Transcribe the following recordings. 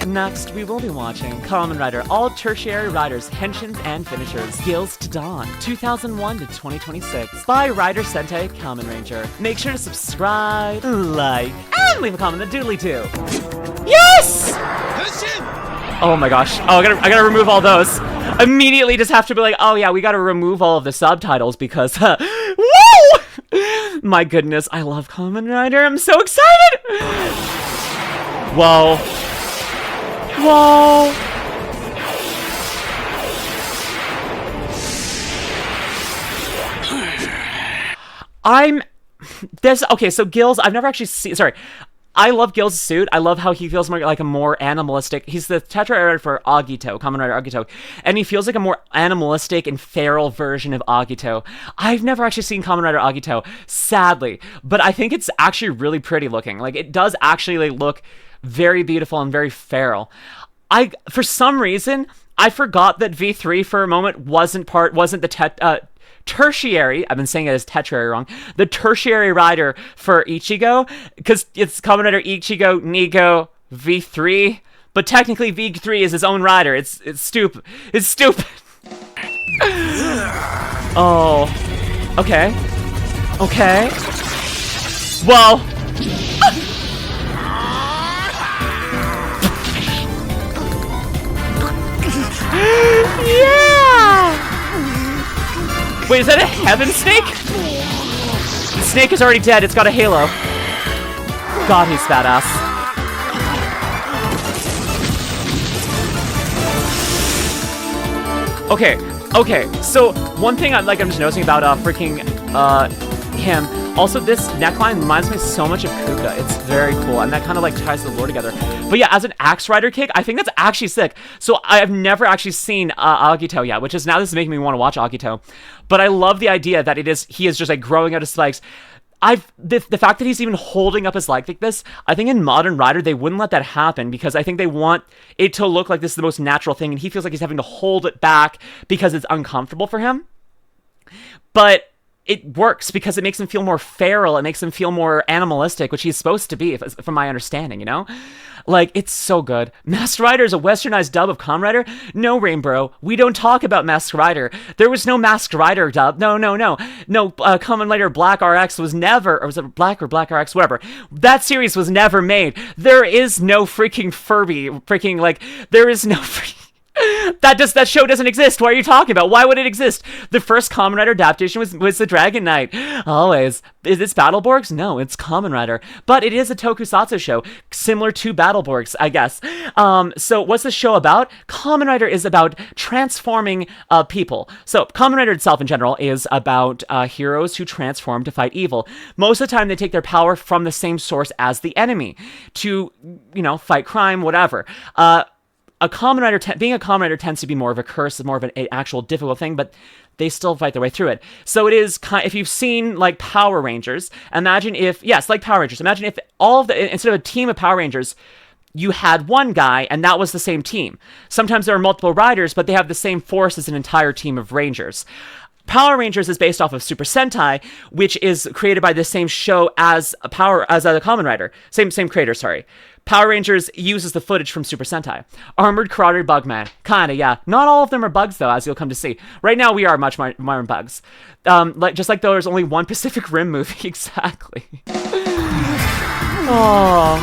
Next, we will be watching Kamen Rider All Tertiary Riders, Henshins, and Finishers, Gills to Dawn, 2001 to 2026, by Rider Sentai Kamen Ranger. Make sure to subscribe, like, and leave a comment on the doodly too. Yes! Henshin! Oh my gosh. Oh, I gotta remove all those. Immediately just have to be like, oh yeah, we gotta remove all of the subtitles because, woo! My goodness, I love Kamen Rider. I'm so excited! Whoa. Whoa! Okay, so Gills, I've never actually seen, sorry. I love Gills' suit. I love how he feels more like a more animalistic. He's the Tertiary for Agito, Kamen Rider Agito, and he feels like a more animalistic and feral version of Agito. I've never actually seen Kamen Rider Agito, sadly, but I think it's actually really pretty looking. Like, it does actually look very beautiful and very feral. For some reason, I forgot that V3 for a moment wasn't the tertiary, I've been saying it as Tertiary wrong, the tertiary rider for Ichigo, because it's Kamen Rider Ichigo, NIKKE, V3, but technically V3 is his own rider. It's stupid. It's stupid. Oh. Okay. Okay. Well. Yeah! Wait, is that a heaven snake? The snake is already dead. It's got a halo. God, he's badass. Okay. So one thing I'm just noticing about freaking him. Also, this neckline reminds me so much of Kuka. It's very cool, and that kind of like ties the lore together. But yeah, as an Axe Rider kick, I think that's actually sick. So I have never actually seen Agito yet, which is now this is making me want to watch Agito. But I love the idea that he is just like growing out his spikes. The fact that he's even holding up his leg like this, I think in Modern Rider they wouldn't let that happen because I think they want it to look like this is the most natural thing, and he feels like he's having to hold it back because it's uncomfortable for him. But it works because it makes him feel more feral. It makes him feel more animalistic, which he's supposed to be, from my understanding, you know? Like, it's so good. Masked Rider is a westernized dub of Kamen Rider? No, Rainbow. We don't talk about Masked Rider. There was no Masked Rider dub. No. No, Kamen Rider Black RX was never, or was it Black or Black RX? Whatever. That series was never made. There is no freaking Furby. There is no freaking... That show doesn't exist. What are you talking about? Why would it exist? The first Kamen Rider adaptation was the Dragon Knight. Always. Is this Battleborgs? No, it's Kamen Rider. But it is a tokusatsu show, similar to Battleborgs, I guess. So what's the show about? Kamen Rider is about transforming people. So Kamen Rider itself in general is about heroes who transform to fight evil. Most of the time they take their power from the same source as the enemy to, fight crime, whatever. Being a Kamen Rider tends to be more of a curse, more of an actual difficult thing, but they still fight their way through it. So it is if you've seen like Power Rangers, imagine if instead of a team of Power Rangers, you had one guy and that was the same team. Sometimes there are multiple riders, but they have the same force as an entire team of Rangers. Power Rangers is based off of Super Sentai, which is created by the same show as a Kamen Rider. Same creator, sorry. Power Rangers uses the footage from Super Sentai. Armored Karate Bugman. Kinda, yeah. Not all of them are bugs, though, as you'll come to see. Right now, we are much more bugs. Just like there's only one Pacific Rim movie. Exactly. Oh.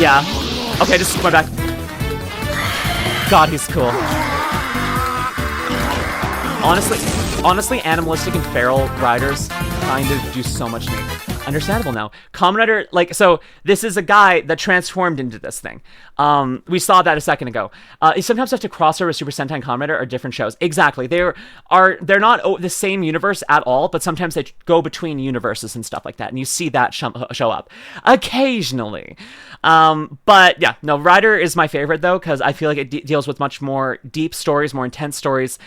Yeah. Okay, just my back. God, he's cool. Honestly, animalistic and feral riders kind of do so much to me. Understandable now. Kamen Rider, so this is a guy that transformed into this thing. We saw that a second ago. You sometimes have to cross over Super Sentai and Kamen Rider are different shows. Exactly. They're not the same universe at all, but sometimes they go between universes and stuff like that, and you see that show up occasionally. But yeah, no, Rider is my favorite though, because I feel like it deals with much more deep stories, more intense stories.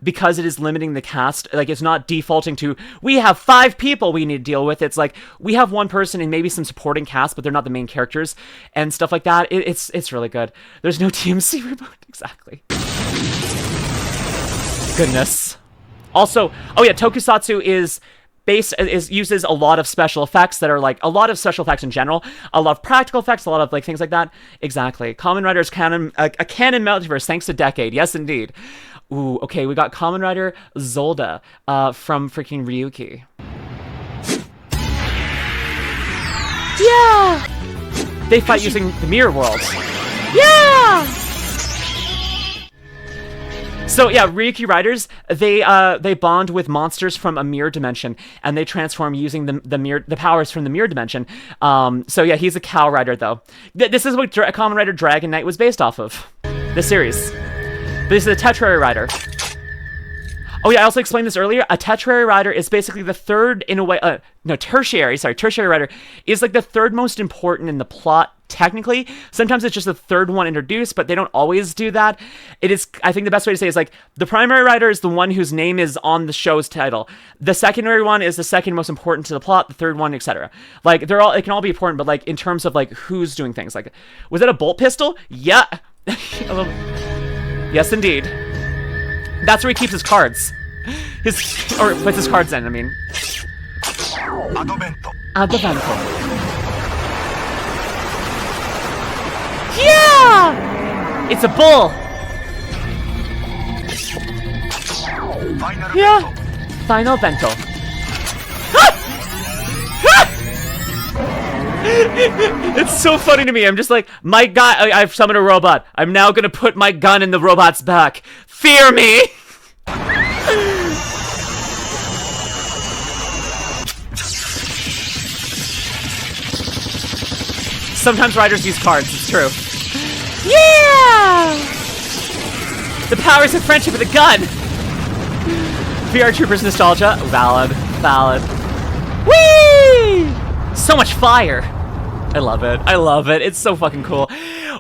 Because it is limiting the cast, it's not defaulting to, we have 5 people we need to deal with. It's like, we have one person and maybe some supporting cast, but they're not the main characters and stuff like that. It's really good. There's no TMC reboot, exactly. Goodness. Also, oh yeah, tokusatsu uses a lot of special effects that are like a lot of special effects in general, a lot of practical effects, a lot of like things like that. Exactly. Kamen Rider's canon, a canon multiverse thanks to Decade. Yes, indeed. Ooh, okay, we got Kamen Rider Zolda from freaking Ryuki. Yeah! They fight using the mirror world. Yeah! So yeah, Ryuki Riders, they bond with monsters from a mirror dimension, and they transform using the powers from the mirror dimension. So yeah, he's a cow rider though. This is what Kamen Rider Dragon Knight was based off of. This series. This is a Tertiary Rider. Oh yeah, I also explained this earlier. A Tertiary Rider is basically the third in a way. Tertiary Rider is like the third most important in the plot. Technically, sometimes it's just the third one introduced, but they don't always do that. It is, I think the best way to say is like the primary rider is the one whose name is on the show's title. The secondary one is the second most important to the plot. The third one, etc. Like it can all be important, but like in terms of like who's doing things. Like, was that a bolt pistol? Yeah. Yes, indeed. That's where he keeps his cards. Or puts his cards in, I mean. Advento. Yeah! It's a bull! Yeah! Final bento. It's so funny to me. I'm just like, my guy, I've summoned a robot. I'm now gonna put my gun in the robot's back. Fear me! Sometimes riders use cards, it's true. Yeah! The powers of friendship with a gun! VR Troopers nostalgia. Valid. Whee! So much fire! I love it. It's so fucking cool.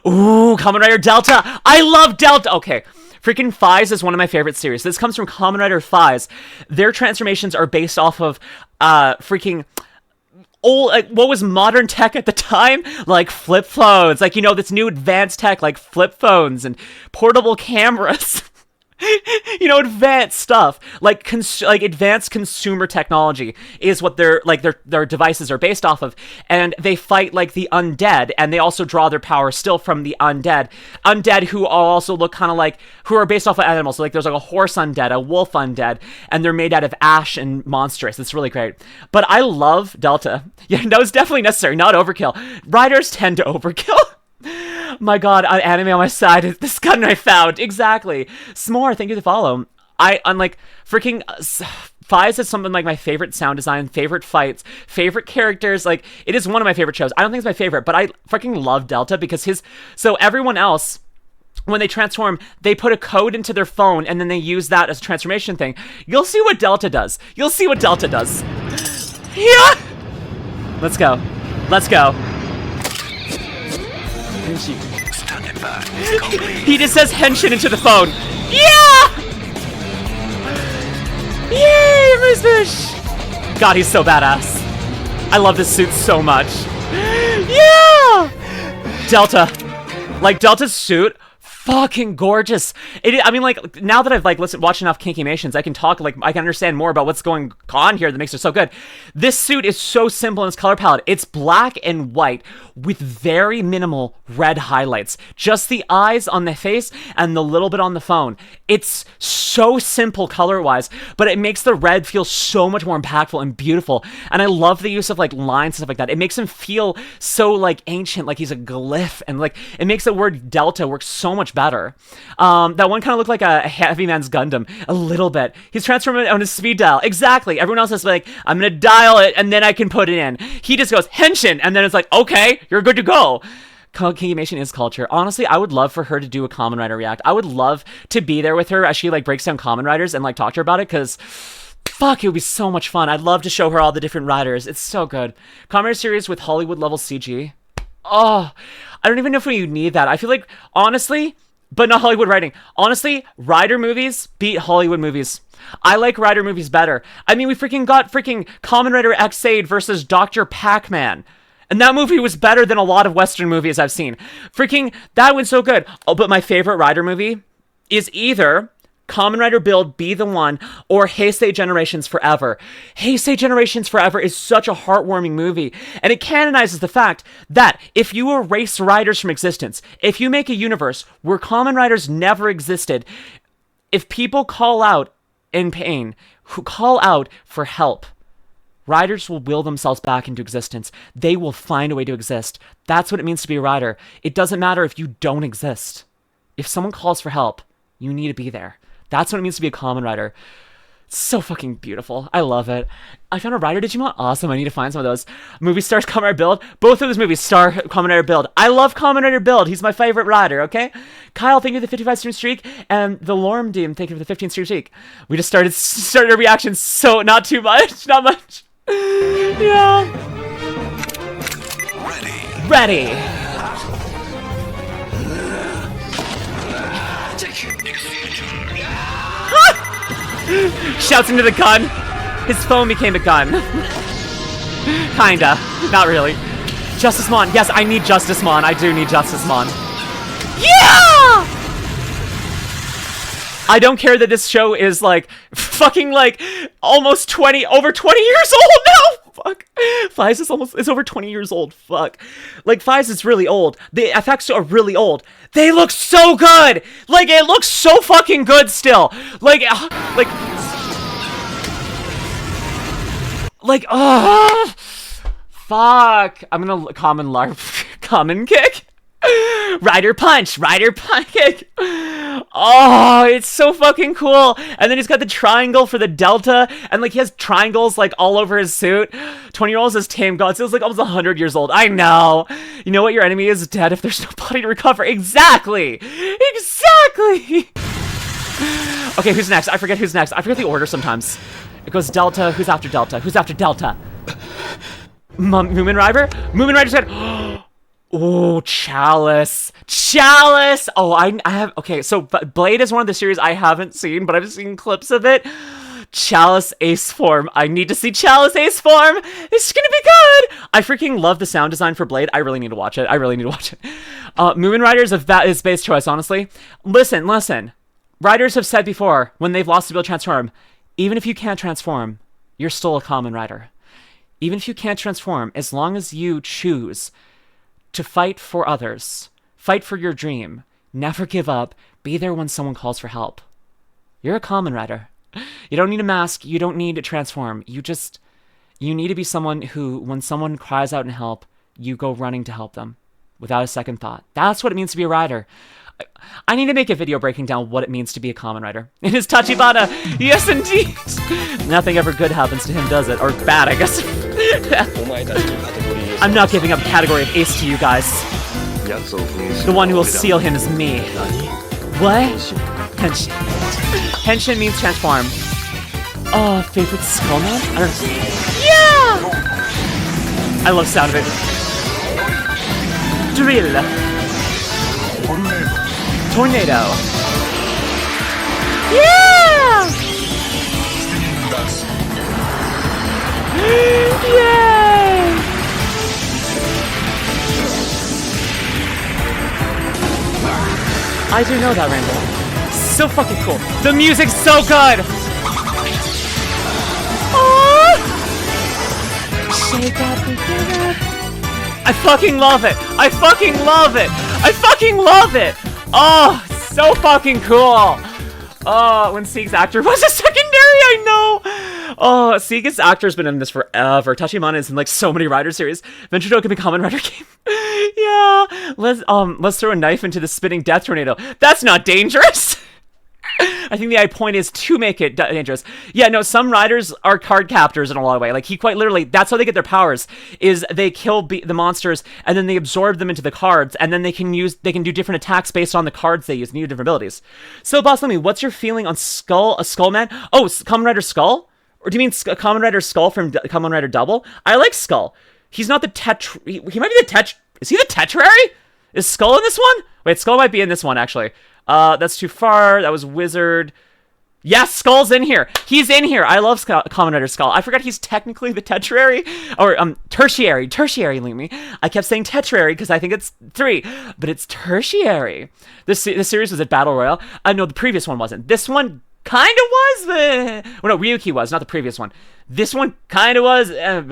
Ooh, Kamen Rider Delta! I love Delta! Okay. Freaking Phase is one of my favorite series. This comes from Kamen Rider Phase. Their transformations are based off of, freaking old, like, what was modern tech at the time? Like flip phones, like, you know, this new advanced tech, like flip phones and portable cameras. You know, advanced stuff, like advanced consumer technology is what their devices are based off of, and they fight like the undead, and they also draw their power still from the undead who also look kind of like, who are based off of animals. So like there's like a horse undead, a wolf undead, and they're made out of ash and monstrous. It's really great. But I love Delta. Yeah, that was definitely necessary, not overkill. Riders tend to overkill. My god, anime on my side. This gun I found. Exactly. S'more, thank you to follow. Unlike freaking Phase is something like my favorite sound design, favorite fights, favorite characters. Like, it is one of my favorite shows. I don't think it's my favorite, but I freaking love Delta because so everyone else, when they transform, they put a code into their phone and then they use that as a transformation thing. You'll see what Delta does. Yeah! Let's go. He just says Henshin into the phone. Yeah! Yay, Moose! God, he's so badass. I love this suit so much. Yeah! Delta. Like, Delta's suit, fucking gorgeous. I mean, like, now that I've like watched enough Kinkimations, I can understand more about what's going on here that makes it so good. This suit is so simple in its color palette. It's black and white with very minimal red highlights. Just the eyes on the face and the little bit on the phone. It's so simple color-wise, but it makes the red feel so much more impactful and beautiful. And I love the use of like lines and stuff like that. It makes him feel so like ancient, like he's a glyph, and like it makes the word Delta work so much better. That one kind of looked like a Heavy Man's Gundam a little bit. He's transforming on his speed dial. Exactly. Everyone else is like, I'm gonna dial it and then I can put it in. He just goes Henshin, and then it's like, okay, you're good to go. Kinkimation is culture. Honestly, I would love for her to do a Kamen Rider react. I would love to be there with her as she like breaks down Kamen Riders and like talk to her about it, because fuck, it would be so much fun. I'd love to show her all the different riders. It's so good. Kamen Rider series with Hollywood level CG. Oh, I don't even know if we need that. I feel like, honestly, but not Hollywood writing. Honestly, Rider movies beat Hollywood movies. I like Rider movies better. I mean, we freaking got freaking Kamen Rider Xaid versus Dr. Pac-Man. And that movie was better than a lot of Western movies I've seen. Freaking, that went so good. Oh, but my favorite Rider movie is either Kamen Rider Build, Be the One, or Heisei Generations Forever. Heisei Generations Forever is such a heartwarming movie, and it canonizes the fact that if you erase riders from existence, if you make a universe where Kamen Riders never existed, if people call out in pain, who call out for help, riders will will themselves back into existence. They will find a way to exist. That's what it means to be a rider. It doesn't matter if you don't exist. If someone calls for help, you need to be there. That's what it means to be a Kamen Rider. It's so fucking beautiful. I love it. I found a Rider Digimon. Awesome. I need to find some of those. Movie stars Kamen Rider Build. Both of those movies star Kamen Rider Build. I love Kamen Rider Build. He's my favorite rider, okay? Kyle, thank you for the 55 stream streak. And the Lorm Doom, thank you for the 15 stream streak. We just started a reaction, so not too much. Not much. Yeah. Ready. Shouts into the gun. His phone became a gun. Kinda. Not really. Justice Mon. Yes, I need Justice Mon. I do need Justice Mon. Yeah! I don't care that this show is like fucking like almost over 20 years old now. Fuck. Phase is over 20 years old. Fuck. Like Phase is really old. The effects are really old. They look so good. Like it looks so fucking good still. Like fuck. I'm gonna common kick. Rider punch kick. Oh, it's so fucking cool. And then he's got the triangle for the delta, and like he has triangles like all over his suit. 20-year-old says tame god. So it's like almost 100 years old. I know. You know what? Your enemy is dead if there's no body to recover. Exactly. Okay, who's next? I forget who's next. I forget the order sometimes. It goes Delta. Who's after Delta? Moomin Rider? Moomin Rider's got... Oh, Chalice. Oh, I have... Okay, so Blade is one of the series I haven't seen, but I've seen clips of it. Chalice Ace Form. I need to see Chalice Ace Form. It's gonna be good. I freaking love the sound design for Blade. I really need to watch it. Moomin Rider is base choice, honestly. Listen. Riders have said before, when they've lost the ability to transform, even if you can't transform, you're still a Kamen Rider. Even if you can't transform, as long as you choose to fight for others, fight for your dream, never give up, be there when someone calls for help, you're a Kamen Rider. You don't need a mask, you don't need to transform, you need to be someone who, when someone cries out in help, you go running to help them, without a second thought. That's what it means to be a rider. I need to make a video breaking down what it means to be a Kamen Rider. It is Tachibana! Yes, indeed! Nothing ever good happens to him, does it? Or bad, I guess. I'm not giving up the category of ace to you guys. The one who will seal him is me. What? Henshin. Henshin means transform. Oh, favorite Skullman? I don't know. Yeah! I love the sound of it. Drill. Tornado. Yeah! Yay! I do know that, Rainbow. So fucking cool. The music's so good! Oh! Shake up together. I fucking love it! Oh, so fucking cool! Oh, when Sieg's actor was a secondary, I know! Oh, Sieg's actor's been in this forever. Tachibana is in like so many Rider series. Venture could be Kamen Rider game. Yeah, let's throw a knife into the spinning death tornado. That's not dangerous. I think the point is to make it dangerous. Yeah, no, some riders are card captors in a lot of ways. Like, he quite literally, that's how they get their powers, is they kill the monsters, and then they absorb them into the cards, and then they can do different attacks based on the cards they use, and use different abilities. So, Boss Lemmy, what's your feeling on Skullman? Oh, Kamen Rider Skull? Or do you mean Kamen Rider Skull from Kamen Rider Double? I like Skull. He's not the he might be the is he the Tertiary? Is Skull in this one? Wait, Skull might be in this one, actually. That's too far. That was Wizard. Yes, Skull's in here. He's in here. I love Kamen Rider Skull. I forgot he's technically the Tertiary, or Tertiary. Tertiary, Lumi. I kept saying Tertiary because I think it's 3, but it's Tertiary. This series was at Battle Royale. No, the previous one wasn't. This one kind of was. Well, no, Ryuki was, not the previous one. This one kind of was. I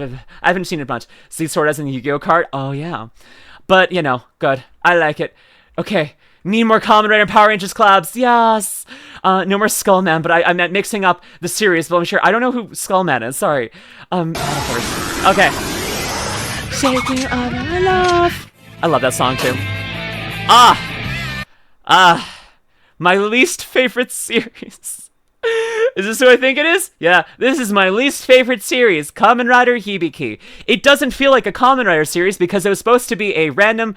haven't seen it much. See, Sword as in the Yu-Gi-Oh card. Oh yeah, but you know, good. I like it. Okay. Need more Kamen Rider Power Rangers collabs. Yes. No more Skullman, but I meant mixing up the series, but I'm sure. I don't know who Skullman is. Sorry. Okay. Shaking on my love. I love that song too. My least favorite series. Is this who I think it is? Yeah, this is my least favorite series, Kamen Rider Hibiki. It doesn't feel like a Kamen Rider series because it was supposed to be a random,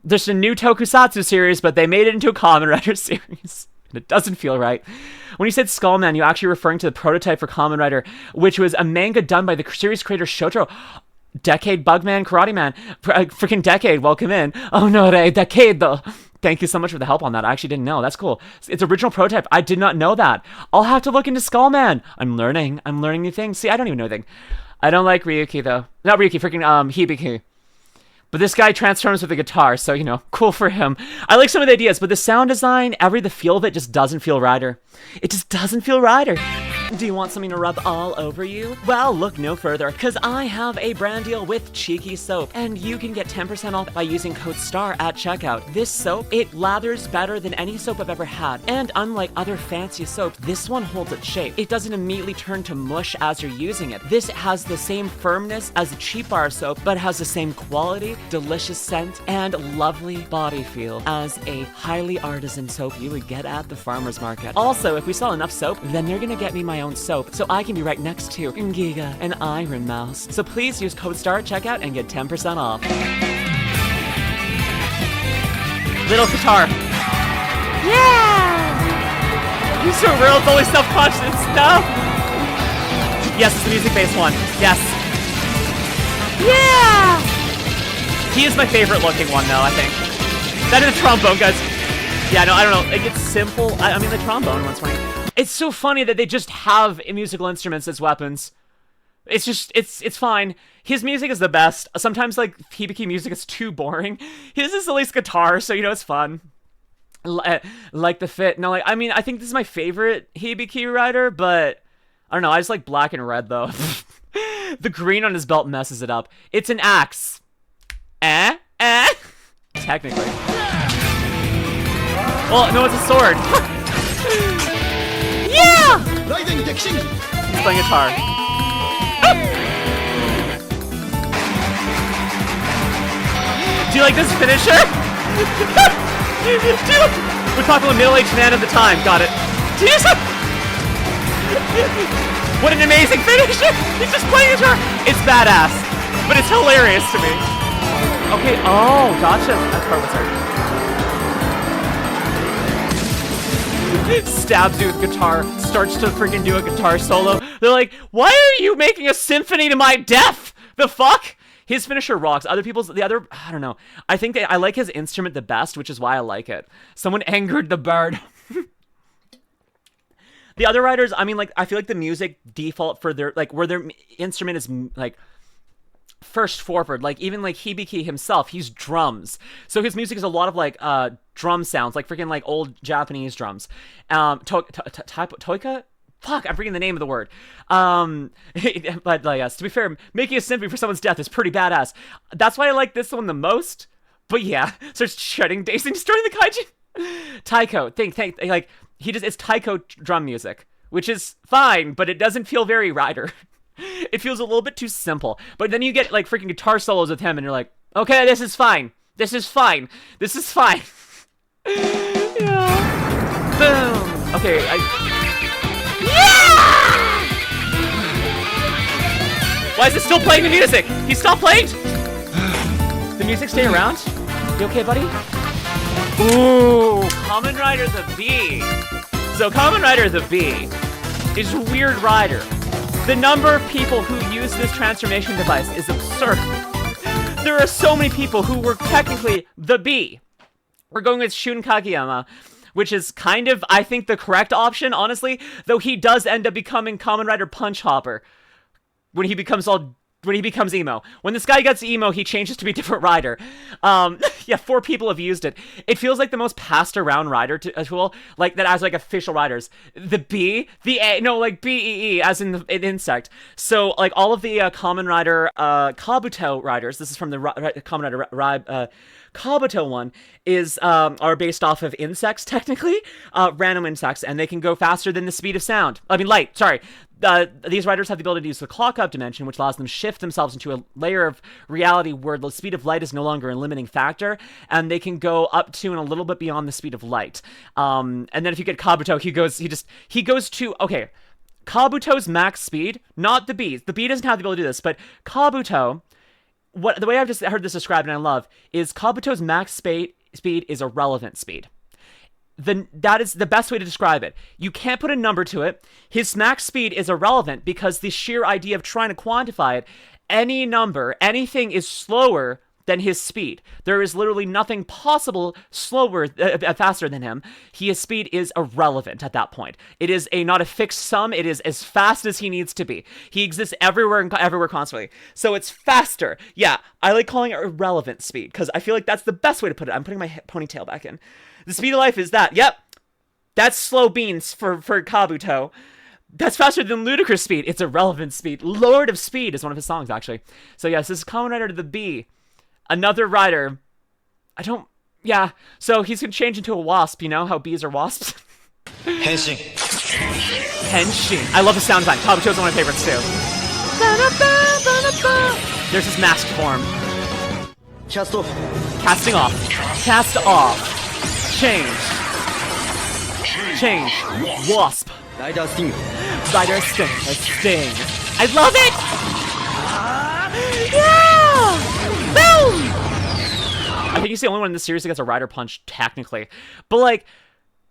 there's a new tokusatsu series, but they made it into a Kamen Rider series. And it doesn't feel right. When you said Skullman, you're actually referring to the prototype for Kamen Rider, which was a manga done by the series creator Shotaro. Decade, Bugman, Karate Man. Freaking Decade, welcome in. Oh no, Decade though. Thank you so much for the help on that. I actually didn't know. That's cool. It's original prototype. I did not know that. I'll have to look into Skullman. I'm learning new things. See, I don't even know anything. I don't like Ryuki though. Not Ryuki, freaking Hibiki. But this guy transforms with a guitar, so, you know, cool for him. I like some of the ideas, but the sound design, the feel of it just doesn't feel Rider. It just doesn't feel Rider. Do you want something to rub all over you? Well, look no further, because I have a brand deal with Cheeky Soap, and you can get 10% off by using code STAR at checkout. This soap, it lathers better than any soap I've ever had, and unlike other fancy soaps, this one holds its shape. It doesn't immediately turn to mush as you're using it. This has the same firmness as a cheap bar soap, but has the same quality, delicious scent, and lovely body feel as a highly artisan soap you would get at the farmer's market. Also, if we sell enough soap, then they're gonna get me my own soap, so I can be right next to Giga and Iron Mouse. So please use code STAR at checkout and get 10% off. Little guitar. Yeah! You're so real, it's always self-conscious. No! Yes, it's the music based one. Yes. Yeah! He is my favorite looking one, though, I think. That is a trombone, guys. Yeah, no, I don't know. Like, it's simple. I mean, the trombone one's funny. It's so funny that they just have musical instruments as weapons. It's just, it's fine. His music is the best. Sometimes, like, Hibiki music is too boring. His is at least guitar, so, you know, it's fun. Like the fit. No, like, I mean, I think this is my favorite Hibiki rider, but I don't know. I just like black and red, though. The green on his belt messes it up. It's an axe. Technically. Well, no, it's a sword. Yeah! He's playing guitar. Do you like this finisher? Dude, we're talking about middle-aged man at the time. Got it. Jesus! What an amazing finisher! He's just playing guitar. It's badass, but it's hilarious to me. Okay. Oh, gotcha. That part was hard. Stabs you with guitar, starts to freaking do a guitar solo. They're like, why are you making a symphony to my death? The fuck? His finisher rocks. Other people's, I don't know. I think I like his instrument the best, which is why I like it. Someone angered the bird. The other writers, I mean, like, I feel like the music default for their, like, where their instrument is, like, first forward, like even like Hibiki himself, he's drums, so his music is a lot of like drum sounds, like freaking like old Japanese drums. Toika, fuck, I'm forgetting the name of the word. But yes, to be fair, making a symphony for someone's death is pretty badass. That's why I like this one the most. But yeah, starts shredding Daisy and destroying the kaiju. Taiko, like it's taiko drum music, which is fine, but it doesn't feel very Rider. It feels a little bit too simple. But then you get like freaking guitar solos with him and you're like, okay, this is fine. This is fine. This is fine. Yeah. Boom. Okay, yeah! Why is it still playing the music? He stopped playing? The music stay around? You okay, buddy? Ooh, Kamen Rider the B. So Kamen Rider the B is a weird rider. The number of people who use this transformation device is absurd. There are so many people who were technically the B. We're going with Shun Kageyama, which is kind of, I think, the correct option, honestly, though he does end up becoming Kamen Rider Punch Hopper when he becomes emo. When this guy gets emo, he changes to be a different rider. Yeah, 4 people have used it. It feels like the most passed around rider tool, like that as like official riders. The B, the A, no, like BEE as in an insect. So like all of the Kamen Rider Kabuto riders, this is from the Kamen Rider Kabuto one, is are based off of insects, technically, random insects, and they can go faster than the speed of sound. I mean, light, sorry. These riders have the ability to use the clock-up dimension, which allows them to shift themselves into a layer of reality where the speed of light is no longer a limiting factor, and they can go up to and a little bit beyond the speed of light. And then if you get Kabuto, he goes to, okay, Kabuto's max speed, not the B's. The B doesn't have the ability to do this, but Kabuto, the way I've just heard this described and I love, is Kabuto's max speed is a relevant speed. That is the best way to describe it. You can't put a number to it. His max speed is irrelevant because the sheer idea of trying to quantify it, any number, anything is slower than his speed. There is literally nothing possible faster than him. His speed is irrelevant at that point. It is not a fixed sum. It is as fast as he needs to be. He exists everywhere and everywhere constantly. So it's faster. Yeah, I like calling it irrelevant speed because I feel like that's the best way to put it. I'm putting my ponytail back in. The speed of life is that. Yep. That's slow beans for Kabuto. That's faster than ludicrous speed. It's irrelevant speed. Lord of Speed is one of his songs, actually. So yes, this is Kamen Rider to the B. Another rider. Yeah. So he's gonna change into a wasp, you know how bees are wasps? Henshin. Henshin. I love the sound design. Kabuto's one of my favorites, too. There's his masked form. Casting off. Cast off. Change. Wasp. Rider Sting. Rider Sting. A sting. I love it! Yeah! Boom! I think he's the only one in this series that gets a rider punch, technically. But, like,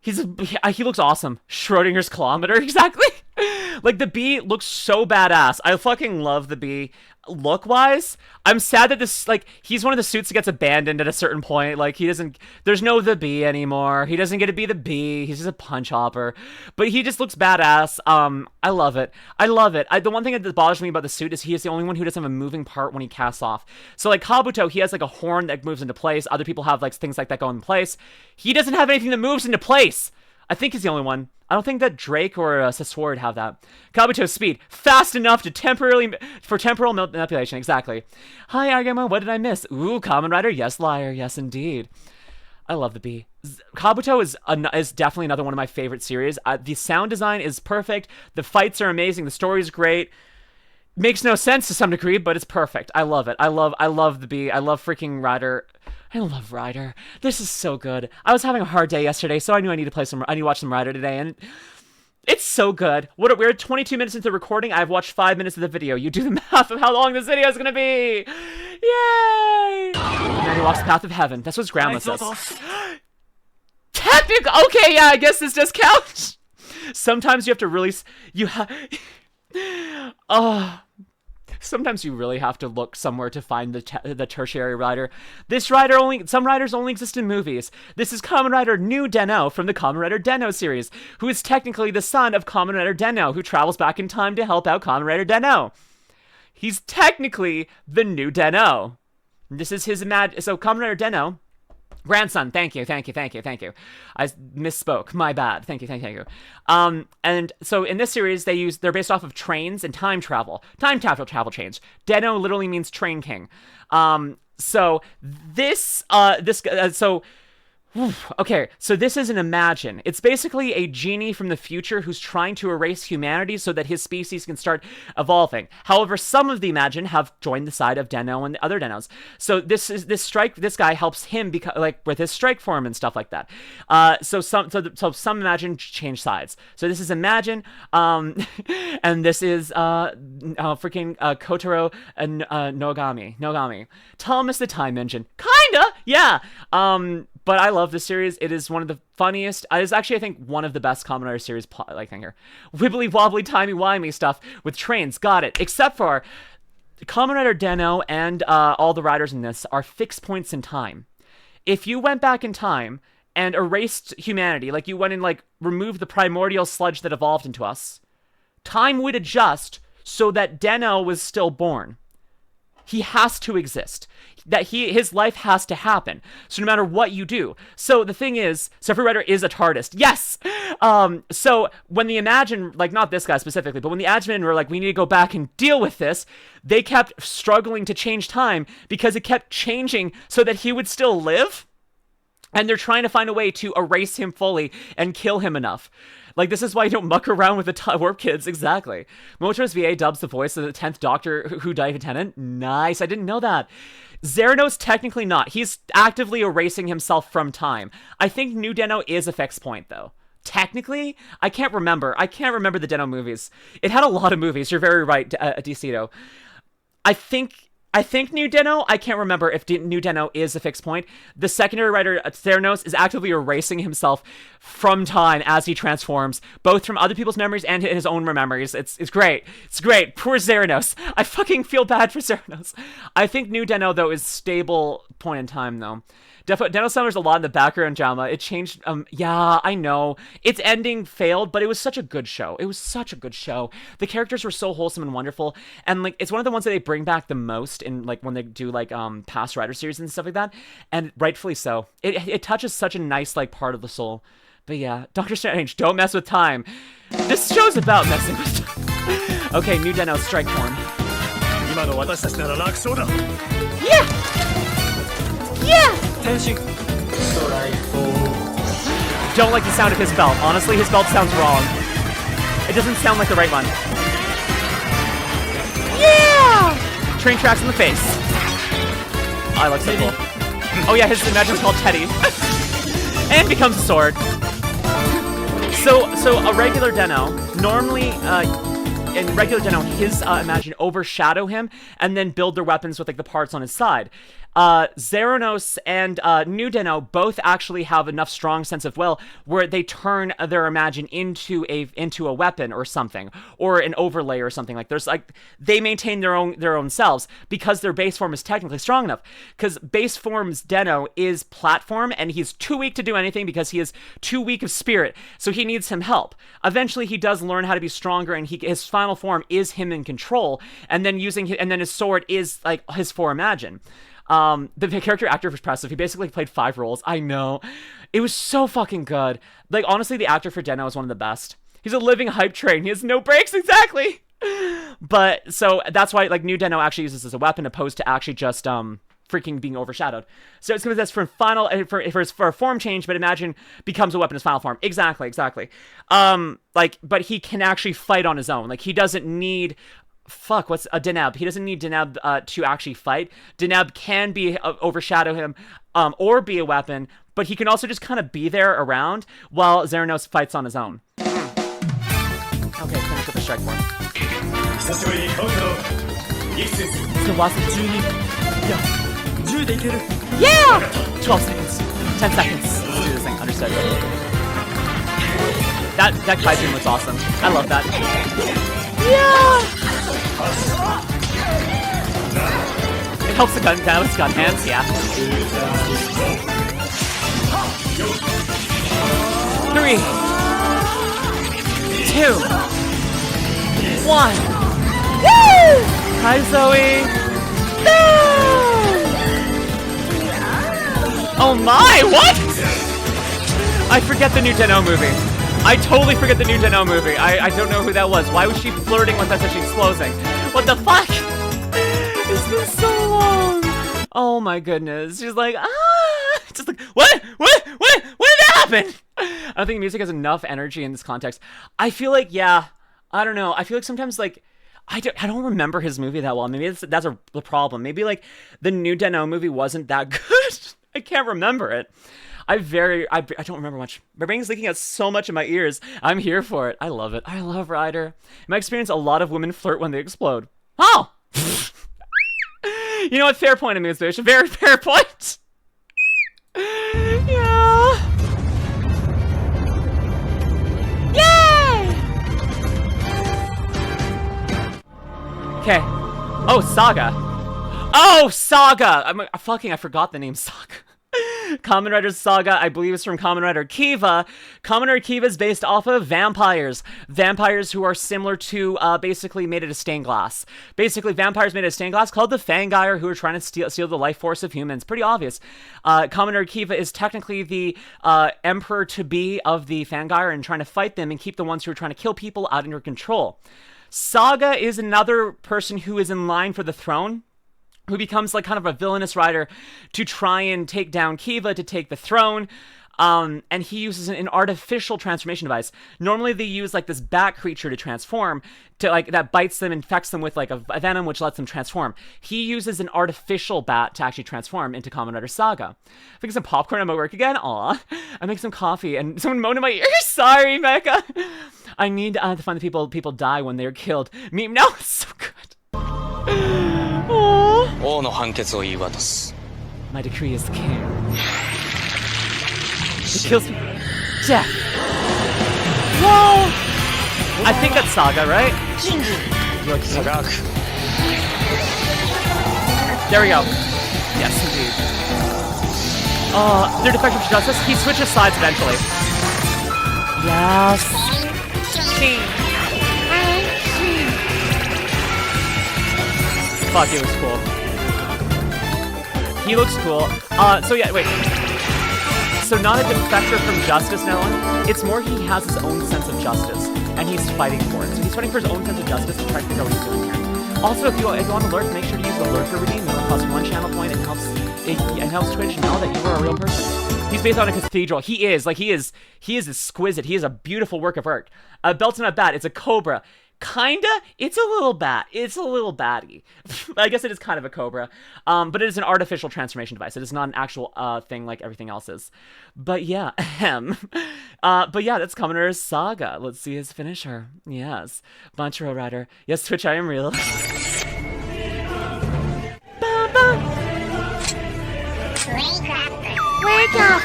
he looks awesome. Schrodinger's kilometer, exactly. Like, the bee looks so badass. I fucking love the bee. Look-wise, I'm sad that this, like, he's one of the suits that gets abandoned at a certain point. Like, there's no the bee anymore. He doesn't get to be the bee. He's just a punch hopper. But he just looks badass. I love it. The one thing that bothers me about the suit is he is the only one who doesn't have a moving part when he casts off. So, like, Kabuto, he has, like, a horn that moves into place. Other people have, like, things like that go in place. He doesn't have anything that moves into place. I think he's the only one. I don't think that Drake or Sasword have that. Kabuto's speed. Fast enough to temporal manipulation. Exactly. Hi, Agama. What did I miss? Ooh, Kamen Rider. Yes, liar. Yes, indeed. I love the bee. Kabuto is definitely another one of my favorite series. The sound design is perfect. The fights are amazing. The story is great. Makes no sense to some degree, but it's perfect. I love it. I love the bee. I love freaking Rider. I love Rider. This is so good. I was having a hard day yesterday, so I knew I need to watch some Rider today, and it's so good. We're 22 minutes into the recording. I've watched 5 minutes of the video. You do the math of how long this video is gonna be. Yay! And then he walks the path of heaven. That's what his grandma says. Technical. Okay, yeah, I guess this does count. Sometimes you have to really. Sometimes you really have to look somewhere to find the tertiary rider. Some riders only exist in movies. This is Kamen Rider New Den-O from the Kamen Rider Den-O series, who is technically the son of Kamen Rider Den-O, who travels back in time to help out Kamen Rider Den-O. He's technically the new Den-O. This is his so Kamen Rider Den-O, grandson, thank you. I misspoke, my bad. Thank you. And so in this series, they're based off of trains and time travel trains. Den-O literally means train king. Okay, so this is an Imagine. It's basically a genie from the future who's trying to erase humanity so that his species can start evolving. However, some of the Imagine have joined the side of Den-O and the other Den-Os. So this guy helps him with his strike form and stuff like that. So some Imagine change sides. So this is Imagine, and this is freaking Kotaro and Nogami. Thomas the Time Engine. Kinda, yeah. But I love this series. It is one of the funniest. It is actually, I think, one of the best Kamen Rider series, wibbly wobbly timey wimey stuff with trains. Got it. Except for Kamen Rider Den-O and all the riders in this are fixed points in time. If you went back in time and erased humanity, like you went and like removed the primordial sludge that evolved into us, time would adjust so that Den-O was still born. He has to exist. That his life has to happen. So no matter what you do. So the thing is, so every writer is a TARDIS. Yes! So when the Imagine, like not this guy specifically, but when the Imagine were like, we need to go back and deal with this, they kept struggling to change time because it kept changing so that he would still live. And they're trying to find a way to erase him fully and kill him enough. Like, this is why you don't muck around with the Warp Kids. Exactly. Momotaro's VA dubs the voice of the 10th Doctor Who Dive Attendant. Nice. I didn't know that. Zeranos, technically not. He's actively erasing himself from time. I think New Den-O is a fixed point, though. Technically, I can't remember. I can't remember the Den-O movies. It had a lot of movies. You're very right, DeCito. I think New Den-O, I can't remember if New Den-O is a fixed point. The secondary writer, Theranos, is actively erasing himself from time as he transforms, both from other people's memories and his own memories. It's great. It's great. Poor Zeranos. I fucking feel bad for Zeranos. I think New Den-O, though, is stable point in time, though. Den-O summers a lot in the background drama. It changed, yeah, I know. Its ending failed, but it was such a good show. It was such a good show. The characters were so wholesome and wonderful, and, like, it's one of the ones that they bring back the most in, like, when they do, like, past Rider series and stuff like that, and rightfully so. It touches such a nice, like, part of the soul. But yeah, Doctor Strange, don't mess with time. This show's about messing with time. Okay, New Den-O, strike form. Yeah! Yeah! Don't like the sound of his belt. Honestly, his belt sounds wrong. It doesn't sound like the right one. Yeah! Train tracks in the face. Oh, I like so cool. Oh yeah, his Imagine's called Teddy. And becomes a sword. So a regular Den-O, normally, in regular Den-O, his Imagine overshadow him and then build their weapons with like the parts on his side. Zeranos and New Den-O both actually have enough strong sense of will where they turn their Imagine into a weapon or something, or an overlay or something. Like there's like they maintain their own selves because their base form is technically strong enough. Because base form's Den-O is platform and he's too weak to do anything because he is too weak of spirit, so he needs some help. Eventually he does learn how to be stronger, and his final form is him in control, and then his sword is like his for Imagine. The character actor was impressive. He basically played 5 roles. I know. It was so fucking good. Like, honestly, the actor for Den-O is one of the best. He's a living hype train. He has no breaks, exactly. But, so, that's why, like, New Den-O actually uses this as a weapon opposed to actually just, freaking being overshadowed. So it's going to be this for a form change, but Imagine becomes a weapon in his final form. Exactly. But he can actually fight on his own. Like, he doesn't need... what's a Deneb? He doesn't need Deneb to actually fight. Deneb can be overshadow him, or be a weapon, but he can also just kind of be there around while Zeranos fights on his own. Okay, finish with a strike form. Yeah! 12 seconds. 10 seconds. Let's do this thing. Understood. That Kaijin looks awesome. I love that. Yeah! It helps the gun down. It's got hands, yeah. 3, 2, 1. Woo! Hi, Zoe. No! Oh my! What? I forget the new Den-O movie. I totally forget the new Den-O movie. I don't know who that was. Why was she flirting with us as she's closing? What the fuck? It's been so long. Oh my goodness. She's like, just like, what did happen? I don't think music has enough energy in this context. I feel like, yeah, I don't know. I feel like sometimes, like, I don't remember his movie that well. Maybe that's the problem. Maybe, like, the new Den-O movie wasn't that good. I can't remember it. I don't remember much. My brain's leaking out so much in my ears. I'm here for it. I love it. I love Rider. In my experience, a lot of women flirt when they explode. Oh! You know what? Fair point, Amusement. Very fair point. Yeah. Yay! Okay. Oh, Saga. Oh, Saga! I forgot the name Saga. Kamen Rider Saga, I believe, is from Kamen Rider Kiva. Kamen Rider Kiva is based off of vampires. Vampires who are similar to, basically made out of stained glass. Basically, vampires made out of stained glass called the Fangire who are trying to steal the life force of humans. Pretty obvious. Kamen Rider Kiva is technically the emperor-to-be of the Fangire and trying to fight them and keep the ones who are trying to kill people out under control. Saga is another person who is in line for the throne, who becomes like kind of a villainous rider to try and take down Kiva to take the throne. And he uses an artificial transformation device. Normally they use like this bat creature to transform, to like that bites them, infects them with like a venom which lets them transform. He uses an artificial bat to actually transform into Kamen Rider Saga. I think some popcorn at my work again. Aw, I make some coffee and someone moaned in my ear. Sorry, Mecha. I need to find the people die when they're killed. Meme now. It's so good. My decree is king. It kills me. Death. Whoa! I think that's Saga, right? There we go. Yes, indeed. They're defective to justice. He switches sides eventually. Yes. King. Fuck, he looks cool. He looks cool. So yeah, wait. So not a defector from justice, Nolan. It's more he has his own sense of justice, and he's fighting for it. So he's fighting for his own sense of justice and trying to figure out what he's doing here. Also, if you want to lurk, make sure to use the lurker redeem. It'll cost 1 channel point and helps Twitch know that you are a real person. He's based on a cathedral. He is exquisite. He is a beautiful work of art. Belt's not bad. It's a cobra. Kinda. It's a little bat. It's a little batty. I guess it is kind of a cobra. But it is an artificial transformation device. It is not an actual thing like everything else is. But yeah, but yeah, that's Kamen Rider Saga. Let's see his finisher. Yes. Banchero Rider. Yes, Twitch, I am real. Wake up!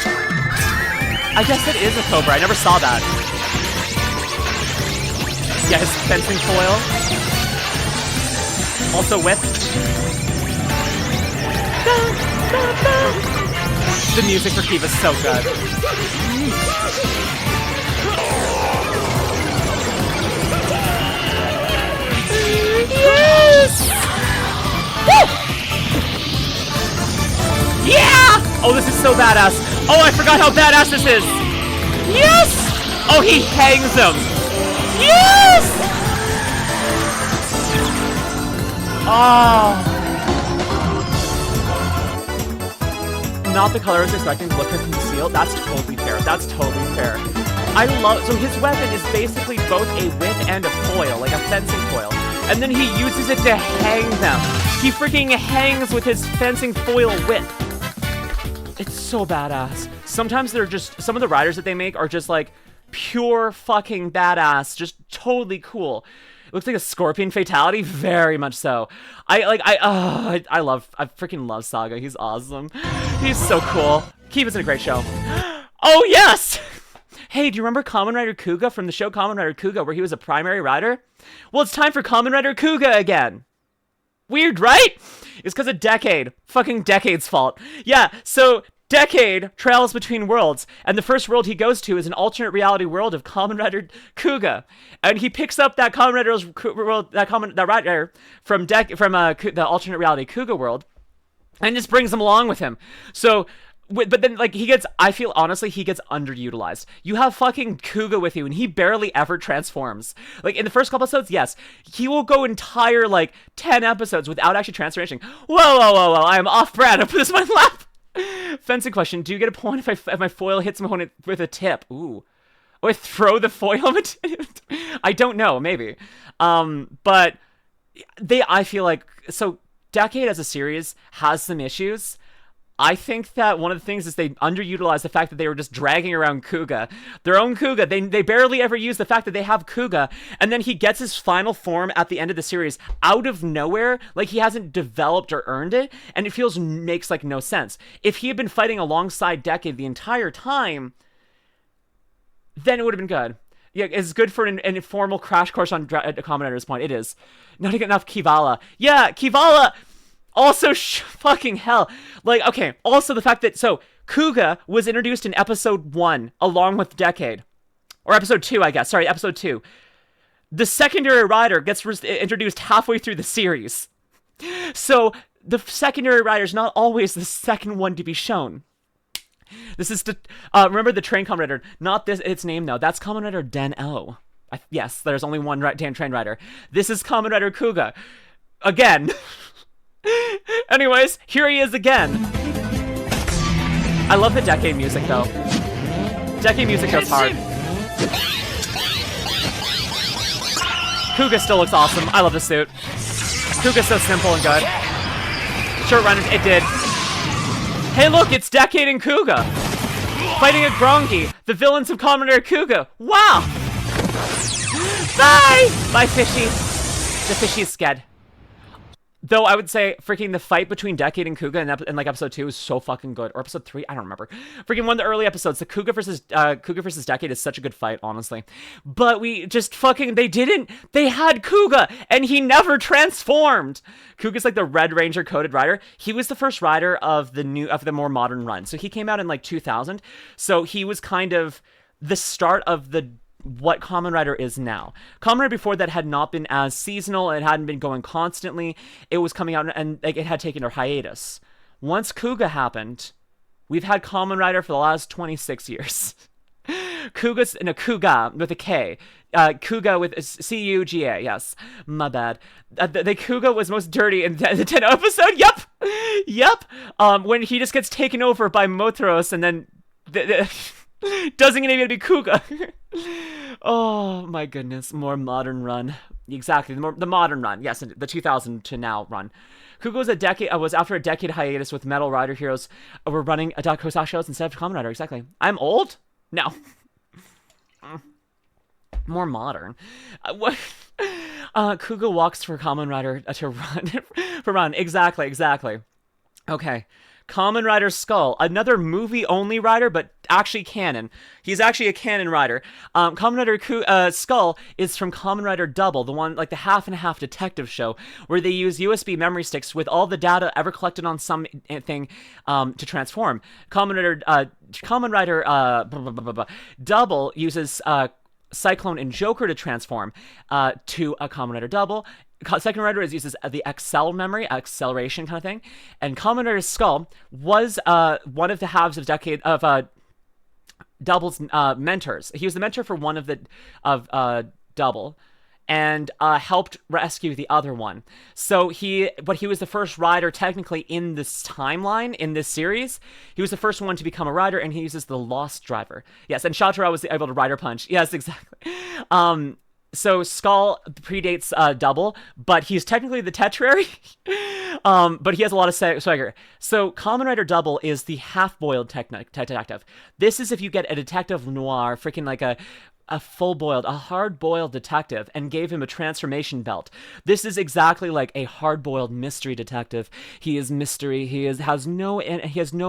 I guess it is a cobra. I never saw that. Yeah, his fencing foil. Also whip. The music for Kiva's so good. Yes! Woo! Yeah! Oh, this is so badass. Oh, I forgot how badass this is. Yes! Oh, he hangs him. Yes! Oh. Not the color I was expecting. Look at concealed. That's totally fair. That's totally fair. I love. So his weapon is basically both a whip and a foil, like a fencing foil. And then he uses it to hang them. He freaking hangs with his fencing foil whip. It's so badass. Sometimes they're just, some of the riders that they make are just like pure fucking badass, just totally cool. It looks like a scorpion fatality, very much so. I freaking love Saga. He's awesome. He's so cool. Kiva's in a great show. Oh yes! Hey, do you remember Kamen Rider Kuga from the show Kamen Rider Kuga, where he was a primary rider? Well, it's time for Kamen Rider Kuga again. Weird, right? It's because of Decade. Fucking Decade's fault. Yeah, so Decade travels between worlds, and the first world he goes to is an alternate reality world of Kamen Rider Kuga, and he picks up that Kamen Rider's world, that rider from the alternate reality Kuga world, and just brings him along with him. So, but then like I feel honestly he gets underutilized. You have fucking Kuga with you, and he barely ever transforms. Like in the first couple episodes, yes, he will go entire like 10 episodes without actually transforming. Whoa! I am off brand. I put this in my lap. Fencing question: do you get a point if my foil hits my opponent with a tip? Ooh, or I throw the foil? I don't know. Maybe. But I feel like so. Decade as a series has some issues. I think that one of the things is they underutilized the fact that they were just dragging around Kuga. Their own Kuga. They barely ever use the fact that they have Kuga. And then he gets his final form at the end of the series out of nowhere. Like he hasn't developed or earned it. And it makes like no sense. If he had been fighting alongside Decade the entire time, then it would have been good. Yeah, it's good for an informal crash course on Kamen Rider's point. It is. Not enough Kivala. Yeah, Kivala... Also, fucking hell. Like, okay, also the fact that, so, Kuga was introduced in episode 1 along with Decade. Or episode 2, I guess. Sorry, episode 2. The secondary rider gets introduced halfway through the series. So the secondary rider is not always the second one to be shown. This is remember the train Kamen Rider, not this its name though. That's Kamen Rider Den-O. Yes, there's only one train rider. This is Kamen Rider Kuga. Again. Anyways, here he is again. I love the Decade music though. Decade music goes hard. Kuga still looks awesome. I love the suit. Kuga's so simple and good. Short run, it did. Hey look, it's Decade and Kuga! Fighting a Grongi, the villains of Kamen Rider Kuga! Wow! Bye! Bye, Fishy. The Fishy is scared. Though I would say freaking the fight between Decade and Kuga in like episode 2 is so fucking good. Or episode 3, I don't remember. Freaking one of the early episodes, the Kuga versus Decade is such a good fight, honestly. But we just fucking, they had Kuga, and he never transformed! Kuga's like the Red Ranger coded rider. He was the first rider of the more modern run. So he came out in like 2000. So he was kind of the start of what Kamen Rider is now. Kamen Rider before that had not been as seasonal, it hadn't been going constantly, it was coming out and like, it had taken a hiatus. Once Kuga happened, we've had Kamen Rider for the last 26 years. Kuga with a K. Kuga with C-U-G-A, yes. My bad. The Kuga was most dirty in the 10th episode, yep! When he just gets taken over by Motros and then doesn't get to be Kuga. Oh my goodness, more modern run. Exactly, the modern run. Yes, the 2000 to now run. Kuga was after a decade hiatus with Metal Rider Heroes. We're running a Dakusha shows instead of Kamen Rider. Exactly. I'm old? No. More modern. Kuga walks for Kamen Rider to run. Exactly. Okay. Kamen Rider Skull, another movie-only rider, but actually canon. He's actually a canon rider. Kamen Rider Skull is from Kamen Rider Double, the one, like the half-and-half detective show, where they use USB memory sticks with all the data ever collected on something to transform. Kamen Rider Double uses Cyclone and Joker to transform to a Kamen Rider Double. Second Rider uses the Excel memory, acceleration kind of thing, and Kamen Rider Skull was one of the halves of Double's mentors. He was the mentor for one of Double, and helped rescue the other one. So he was the first rider technically in this timeline, in this series. He was the first one to become a rider, and he uses the Lost Driver. Yes, and Shatara was able to rider punch. Yes, exactly. So Skull predates Double, but he's technically the Tertiary. But he has a lot of swagger. So Kamen Rider Double is the half-boiled detective. This is if you get a detective noir, freaking like a full-boiled, a hard-boiled detective, and gave him a transformation belt. This is exactly like a hard-boiled mystery detective. He is mystery. He has no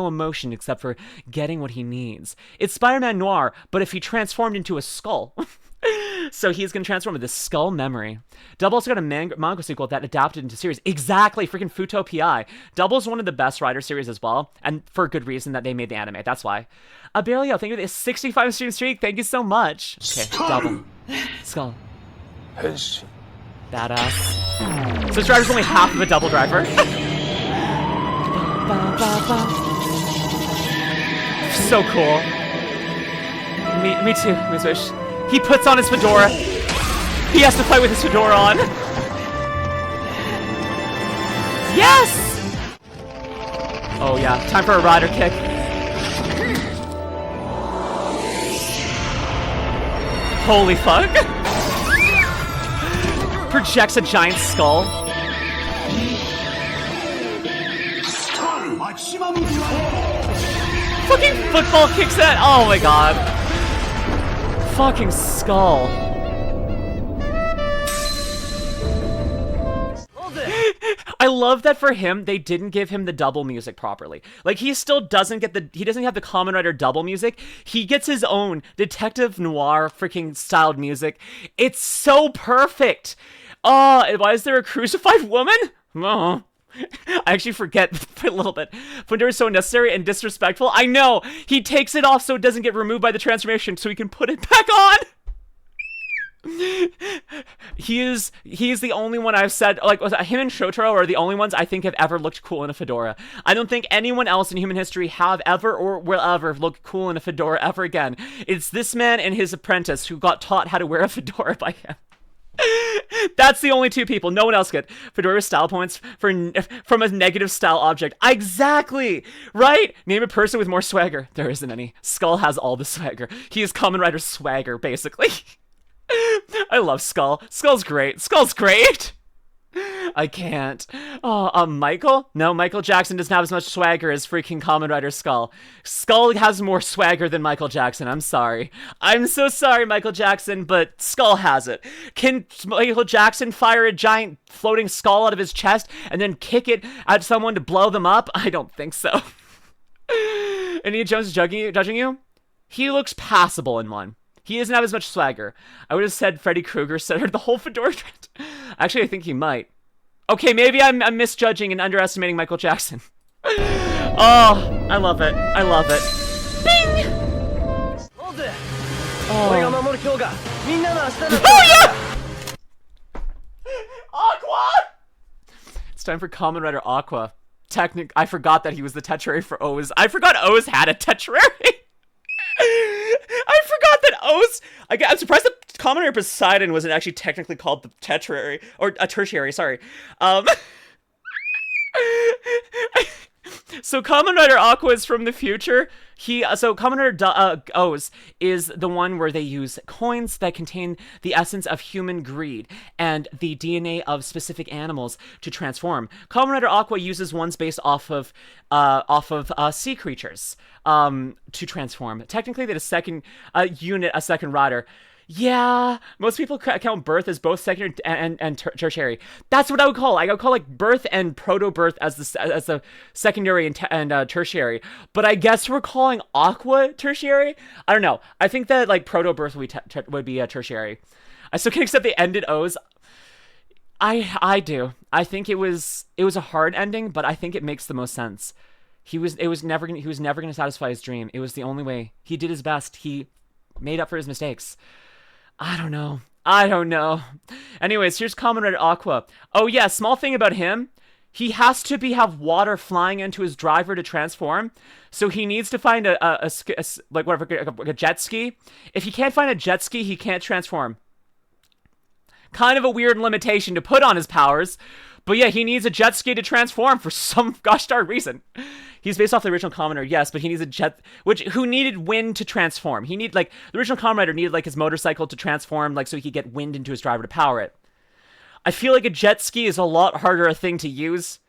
emotion except for getting what he needs. It's Spider-Man Noir, but if he transformed into a skull. So he's going to transform with this skull memory. Double also got a manga sequel that adapted into series. Exactly, freaking Futo PI. Double's one of the best rider series as well, and for a good reason that they made the anime. That's why. Abelio, thank you for the 65 stream streak. Thank you so much. Okay, Double. Skull. Henshin. Badass. So this driver's only half of a double driver. So cool. Me too, Miss Wish. He puts on his fedora. He has to fight with his fedora on. Yes! Oh yeah, time for a rider kick. Holy fuck. Projects a giant skull. Fucking football kicks that. Oh my god. Fucking skull. I love that for him, they didn't give him the double music properly. Like, he still doesn't have the Kamen Rider double music. He gets his own detective noir freaking styled music. It's so perfect. Why is there a crucified woman? Oh, I actually forget for a little bit. Fundora is so unnecessary and disrespectful. I know! He takes it off so it doesn't get removed by the transformation so he can put it back on! He is the only one I've said, like, him and Shotaro are the only ones I think have ever looked cool in a fedora. I don't think anyone else in human history have ever or will ever look cool in a fedora ever again. It's this man and his apprentice who got taught how to wear a fedora by him. That's the only two people. No one else get fedora style points from a negative style object. Exactly! Right? Name a person with more swagger. There isn't any. Skull has all the swagger. He is Kamen Rider swagger, basically. I love Skull. Skull's great. Skull's great! I can't. Oh, Michael? No, Michael Jackson doesn't have as much swagger as freaking Kamen Rider Skull. Skull has more swagger than Michael Jackson. I'm sorry. I'm so sorry, Michael Jackson, but Skull has it. Can Michael Jackson fire a giant floating skull out of his chest and then kick it at someone to blow them up? I don't think so. Indiana Jones is judging you? He looks passable in one. He doesn't have as much swagger. I would have said Freddy Krueger centered the whole fedora trend. Actually, I think he might. Okay, maybe I'm misjudging and underestimating Michael Jackson. Oh, I love it. I love it. Bing! Oh yeah! Aqua! It's time for Kamen Rider Aqua. I forgot that he was the Tertiary for O's. I forgot O's had a Tertiary. I forgot that O's. I'm surprised that Kamen Rider Poseidon wasn't actually technically called the Tertiary or a Tertiary. Sorry. So Kamen Rider Aqua is from the future. So Kamen Rider O's is the one where they use coins that contain the essence of human greed and the DNA of specific animals to transform. Kamen Rider Aqua uses ones based off of sea creatures to transform. Technically, they had a second unit, a second rider. Yeah, most people count birth as both secondary and tertiary. That's what I would call. I would call like birth and proto-birth as the secondary and tertiary. But I guess we're calling Aqua tertiary. I don't know. I think that like proto-birth would be a tertiary. I still can't accept they ended O's. I do. I think it was a hard ending, but I think it makes the most sense. He was never gonna satisfy his dream. It was the only way. He did his best. He made up for his mistakes. I don't know. Anyways, here's Kamen Rider Aqua. Oh yeah, small thing about him. He has to have water flying into his driver to transform. So he needs to find a jet ski. If he can't find a jet ski, he can't transform. Kind of a weird limitation to put on his powers. But yeah, he needs a jet ski to transform for some gosh darn reason. He's based off the original Kamen Rider, yes, but he needs a jet, who needed wind to transform. The original Kamen Rider needed, like, his motorcycle to transform, like, so he could get wind into his driver to power it. I feel like a jet ski is a lot harder a thing to use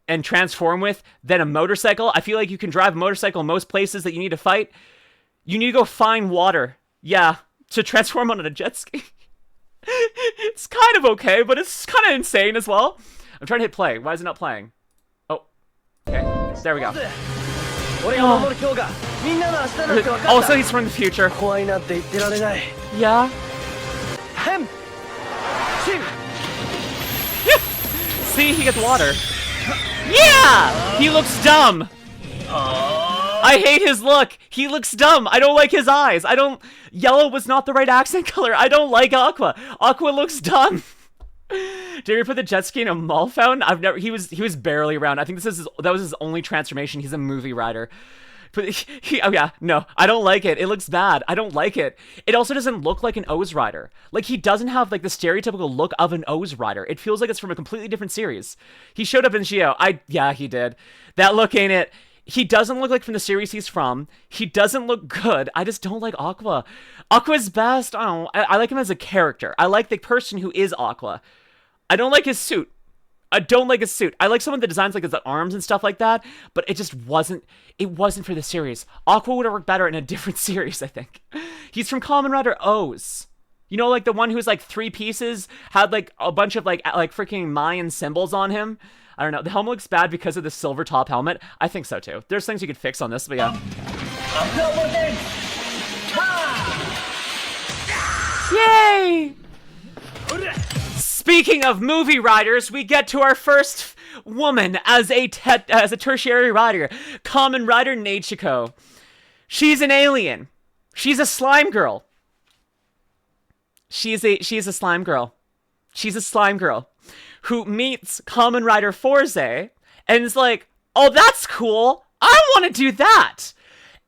and transform with than a motorcycle. I feel like you can drive a motorcycle in most places that you need to fight. You need to go find water, yeah, to transform on a jet ski. It's kind of okay, but it's kind of insane as well. I'm trying to hit play. Why is it not playing? Oh, okay. There we go. Oh, so he's from the future. Yeah. See, he gets water. Yeah! He looks dumb. I hate his look. He looks dumb. I don't like his eyes. Yellow was not the right accent color. I don't like Aqua. Aqua looks dumb. Did you ever put the jet ski in a mall fountain? He was barely around. I think that was his only transformation. He's a movie rider. But oh yeah, no, I don't like it. It looks bad. I don't like it. It also doesn't look like an O's rider. Like, he doesn't have like the stereotypical look of an O's rider. It feels like it's from a completely different series. He showed up in Gio. Yeah, he did. That look ain't it. He doesn't look like from the series he's from. He doesn't look good. I just don't like Aqua. Aqua's best. I don't know. I like him as a character. I like the person who is Aqua. I don't like his suit. I like someone that designs like his arms and stuff like that, but it just wasn't for the series. Aqua would have worked better in a different series, I think. He's from Kamen Rider O's. You know, like the one who's like 3 pieces, had like a bunch of like freaking Mayan symbols on him. I don't know. The helmet looks bad because of the silver top helmet. I think so too. There's things you could fix on this, but yeah. Yay! Speaking of movie riders, we get to our first woman as a tertiary rider, Kamen Rider Ichigo. She's an alien. She's a slime girl. She's a slime girl. She's a slime girl who meets Kamen Rider Forze and is like, oh, that's cool. I want to do that.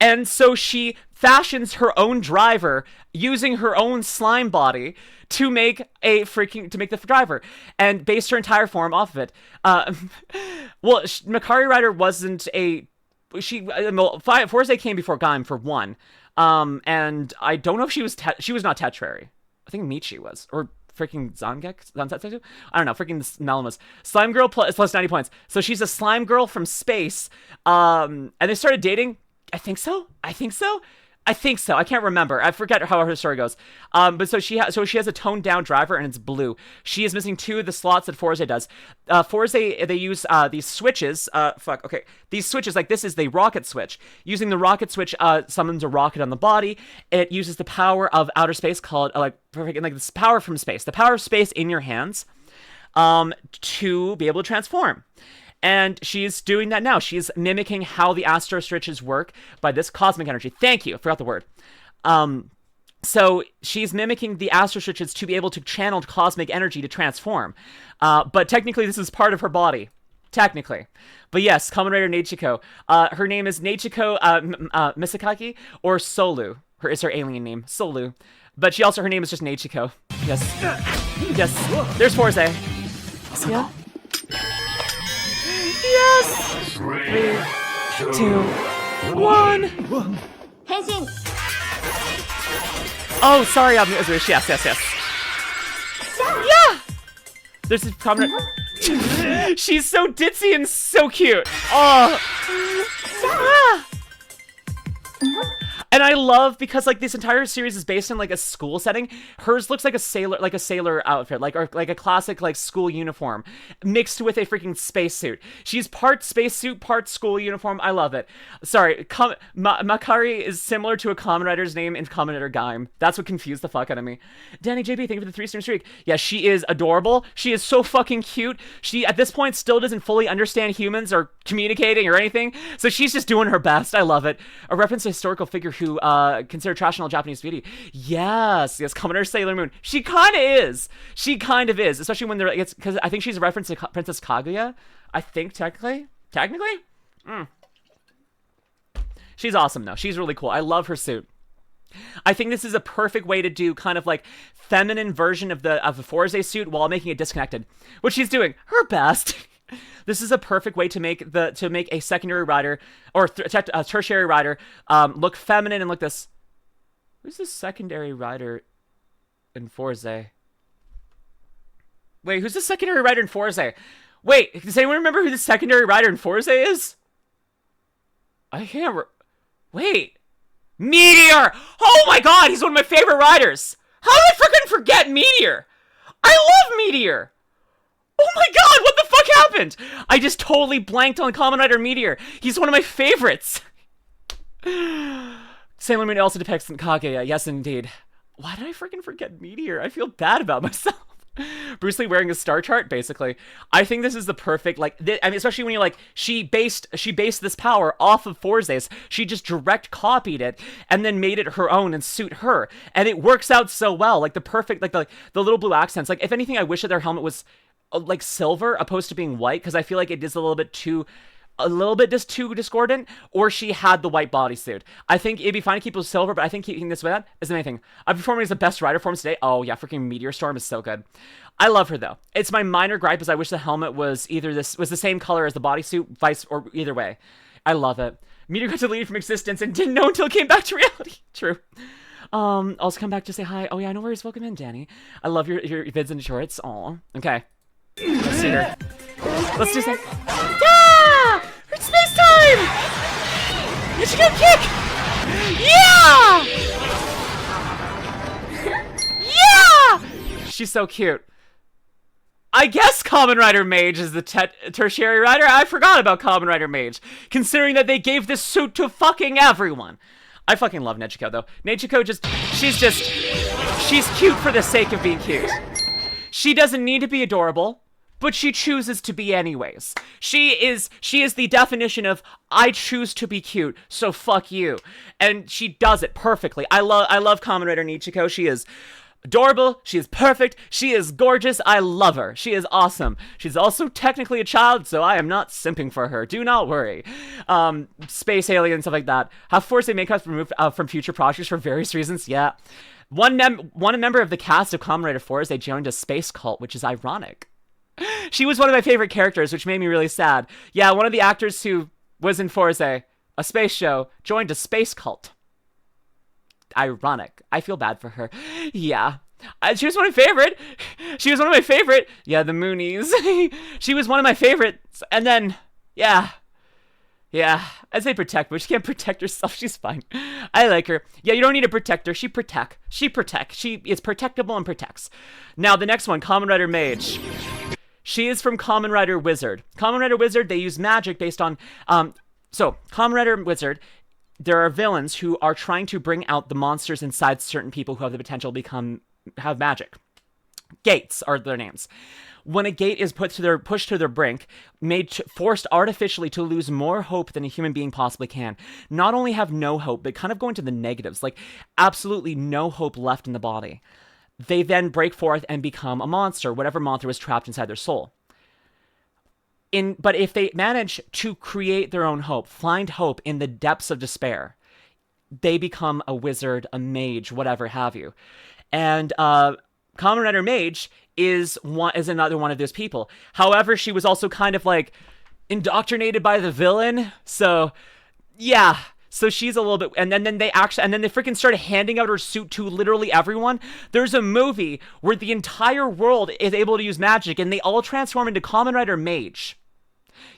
And so she fashions her own driver using her own slime body to make the driver and based her entire form off of it. Well, Makari Rider wasn't a... Forze came before Gaim for one. And I don't know if she was not Tertiary. I think Michi was. Or freaking Zangetsu? I don't know. Freaking Melon was. Slime Girl plus 90 points. So she's a slime girl from space. And they started dating. I think so. I can't remember. I forget how her story goes. But so she has a toned down driver and it's blue. She is missing 2 of the slots that Forze does. Forze, they use these switches. These switches, like this is the rocket switch. Using the rocket switch, summons a rocket on the body. It uses the power of outer space called like this power from space. The power of space in your hands, to be able to transform. And she's doing that now. She's mimicking how the Astro Switches work by this cosmic energy. Thank you. I forgot the word. So she's mimicking the Astro Switches to be able to channel cosmic energy to transform. But technically, this is part of her body. Technically. But yes, Kamen Rider Ichigo. Her name is Ichigo Misakaki or Solu. Is her alien name. Solu. But her name is just Ichigo. Yes. Yes. There's Forze. Yeah. Yes! 3, 2, 1. Henshin. Oh, sorry, yes. Yeah! There's this comment. She's so ditzy and so cute. Oh. Ah. And I love because like this entire series is based in like a school setting. Hers looks like a sailor outfit, like a classic like school uniform mixed with a freaking spacesuit. She's part spacesuit, part school uniform. I love it. Sorry, Makari is similar to a Kamen Rider's name in Kamen Rider Gaim. That's what confused the fuck out of me. Danny JB, thank you for the 3-stream streak. Yeah, she is adorable. She is so fucking cute. She at this point still doesn't fully understand humans or communicating or anything, so she's just doing her best. I love it. A reference to a historical figure who considered trash in all Japanese beauty. Yes, Commander Sailor Moon. She kind of is, especially when it's because I think she's a reference to Princess Kaguya. I think technically. She's awesome though. She's really cool. I love her suit. I think this is a perfect way to do kind of like feminine version of the Forze suit while making it disconnected, which she's doing her best. This is a perfect way to make a secondary rider or tertiary rider look feminine and look this. Who's the secondary rider in Forze? Wait, who's the secondary rider in Forze? Wait, does anyone remember who the secondary rider in Forze is? I can't. Wait, Meteor! Oh my God, he's one of my favorite riders. How did I freaking forget Meteor? I love Meteor. Oh my God, what the fuck happened? I just totally blanked on Kamen Rider Meteor. He's one of my favorites. Sailor Moon also depicts Kaguya. Yes, indeed. Why did I freaking forget Meteor? I feel bad about myself. Bruce Lee wearing a star chart, basically. I think this is the perfect, like, I mean, especially when you're like, she based this power off of Forze's. She just direct copied it and then made it her own and suit her. And it works out so well. Like, the perfect, like, the little blue accents. Like, if anything, I wish that their helmet was like silver opposed to being white, because I feel like it is a little bit too discordant, or she had the white bodysuit. I think it'd be fine to keep it with silver, but I think keeping this with that is amazing. I'm performing as the best rider forms today. Oh yeah, freaking Meteor Storm is so good. I love her though. It's my minor gripe is I wish the helmet was the same color as the bodysuit, or either way. I love it. Meteor got deleted from existence and didn't know until it came back to reality. True. Also come back to say hi. Oh yeah, no worries. Welcome in, Danny. I love your vids and shorts. Aw. Okay. Let's see her. Let's do some. Yeah! It's space time! You should go kick! Yeah! Yeah! She's so cute. I guess Kamen Rider Mage is the tertiary rider. I forgot about Kamen Rider Mage, considering that they gave this suit to fucking everyone. I fucking love Ichigo though. Ichigo she's cute for the sake of being cute. She doesn't need to be adorable. but she chooses to be anyways. She is the definition of I choose to be cute, so fuck you. And she does it perfectly. I love Kamen Rider Ichigo. She is adorable, she is perfect, she is gorgeous, I love her, she is awesome. She's also technically a child, so I am not simping for her, do not worry. Space alien, stuff like that. Have forced a makeup removed from future projects for various reasons, yeah. One member of the cast of Kamen Rider 4 is they joined a space cult, which is ironic. She was one of my favorite characters, which made me really sad. Yeah, one of the actors who was in Force, a space show, joined a space cult. Ironic. I feel bad for her. Yeah. She was one of my favorite. She was one of my favorite. Yeah, the Moonies. She was one of my favorites. And then, yeah. Yeah. I'd say protect, but she can't protect herself. She's fine. I like her. Yeah, you don't need to protect her. She protect. She is protectable and protects. Now, the next one, Kamen Rider Mage. She is from Kamen Rider Wizard. Kamen Rider Wizard, they use magic based on... So, Kamen Rider Wizard... There are villains who are trying to bring out the monsters inside certain people who have the potential to have magic. Gates are their names. When a gate is pushed to their brink, forced artificially to lose more hope than a human being possibly can, not only have no hope, but kind of go into the negatives, like absolutely no hope left in the body. They then break forth and become a monster, whatever monster was trapped inside their soul. But if they manage to create their own hope, find hope in the depths of despair, they become a wizard, a mage, whatever have you. And Kamen Rider Mage is another one of those people. However, she was also kind of like indoctrinated by the villain. So yeah. So she's a little bit, and then they freaking started handing out her suit to literally everyone. There's a movie where the entire world is able to use magic, and they all transform into Kamen Rider Mage.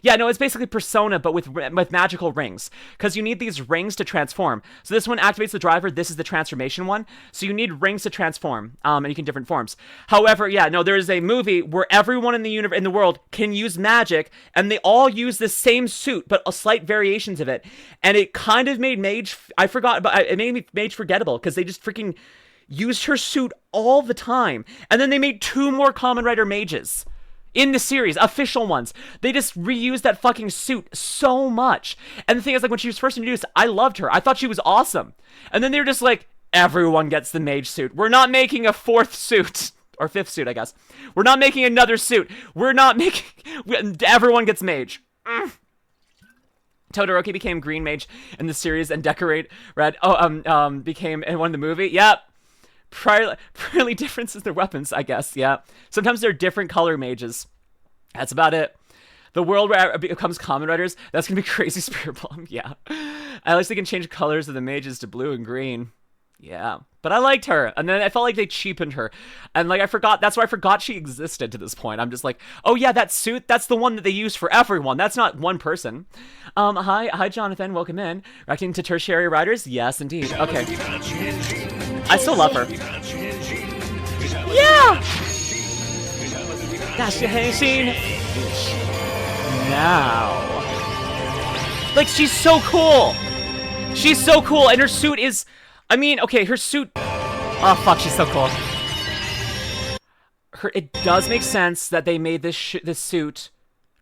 Yeah, no, it's basically Persona, but with magical rings. Because you need these rings to transform. So this one activates the driver. This is the transformation one. So you need rings to transform. And you can different forms. However, yeah, no, there is a movie where everyone in the world can use magic. And they all use the same suit, but slight variations of it. And it kind of made Mage... it made Mage forgettable. Because they just freaking used her suit all the time. And then they made 2 more Kamen Rider Mages. In the series, official ones. They just reused that fucking suit so much. And the thing is, like, when she was first introduced, I loved her. I thought she was awesome. And then they were just like, everyone gets the mage suit. We're not making a 4th suit. Or 5th suit, I guess. We're not making another suit. Everyone gets mage. Todoroki became green mage in the series and Decorate red. Became in one in the movie. Yep. Primarily difference is their weapons, I guess, yeah. Sometimes they're different color mages. That's about it. The world where it becomes Kamen Riders, that's gonna be crazy Spirit Bomb, yeah. At least they can change colors of the mages to blue and green. Yeah. But I liked her, and then I felt like they cheapened her. And like that's why I forgot she existed to this point. I'm just like, oh yeah, that suit, that's the one that they use for everyone. That's not one person. Hi Jonathan, welcome in. Reacting to Tertiary Riders? Yes, indeed. Okay. I still love her. Yeah! That's your Henshin. Now. Like, she's so cool. She's so cool, and her suit is... I mean, okay, her suit... Oh, fuck, she's so cool. It does make sense that they made this suit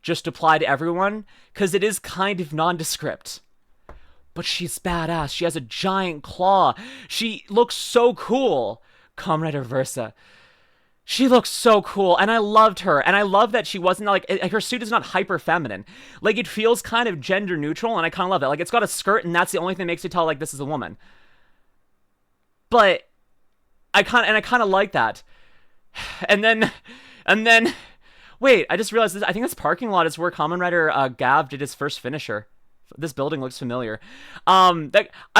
just apply to everyone, because it is kind of nondescript. But she's badass. She has a giant claw. She looks so cool. Kamen Rider Versa. She looks so cool, and I loved her. And I love that she wasn't, like, her suit is not hyper feminine. Like, it feels kind of gender neutral, and I kind of love it. Like, it's got a skirt, and that's the only thing that makes you tell, like, this is a woman. But I kind of like that. And then, wait, I just realized this. I think this parking lot is where Kamen Rider Gav did his first finisher. This building looks familiar. I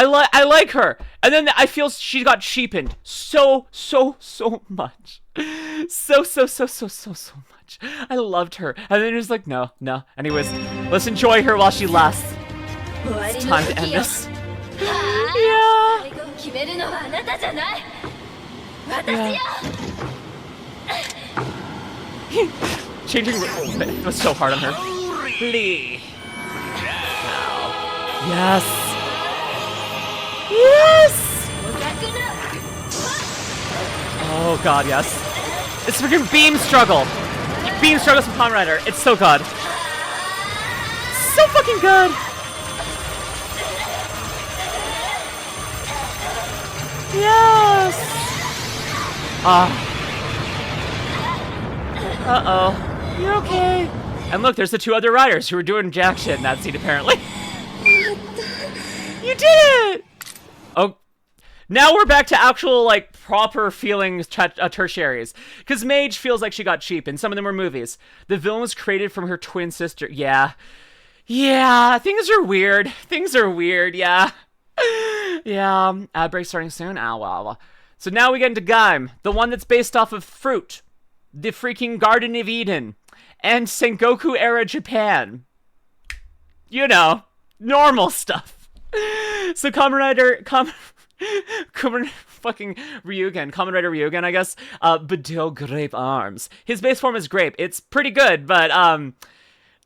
like her. And then I feel she got cheapened so much. So much. I loved her. And then it was like, no. Anyways, let's enjoy her while she lasts. It's time to end this. Yeah. Changing it was so hard on her. Lee. Yes! Yes! Oh god, yes. It's freaking beam struggle! Beam struggles from Kamen Rider. It's so good. So fucking good. Yes. Uh-oh. You're okay. And look, there's the 2 other riders who were doing jack shit in that scene, apparently. You did it! Oh, now we're back to actual, like, proper feelings tertiaries. Because Mage feels like she got cheap, and some of them were movies. The villain was created from her twin sister. Yeah. Yeah, things are weird. Things are weird, yeah. Yeah, ad break starting soon. Ah, well. So now we get into Gaim, the one that's based off of fruit. The freaking Garden of Eden. And Sengoku era Japan. You know, normal stuff. So Kamen Rider Ryugen, I guess, Bedil Grape Arms. His base form is Grape. It's pretty good, but,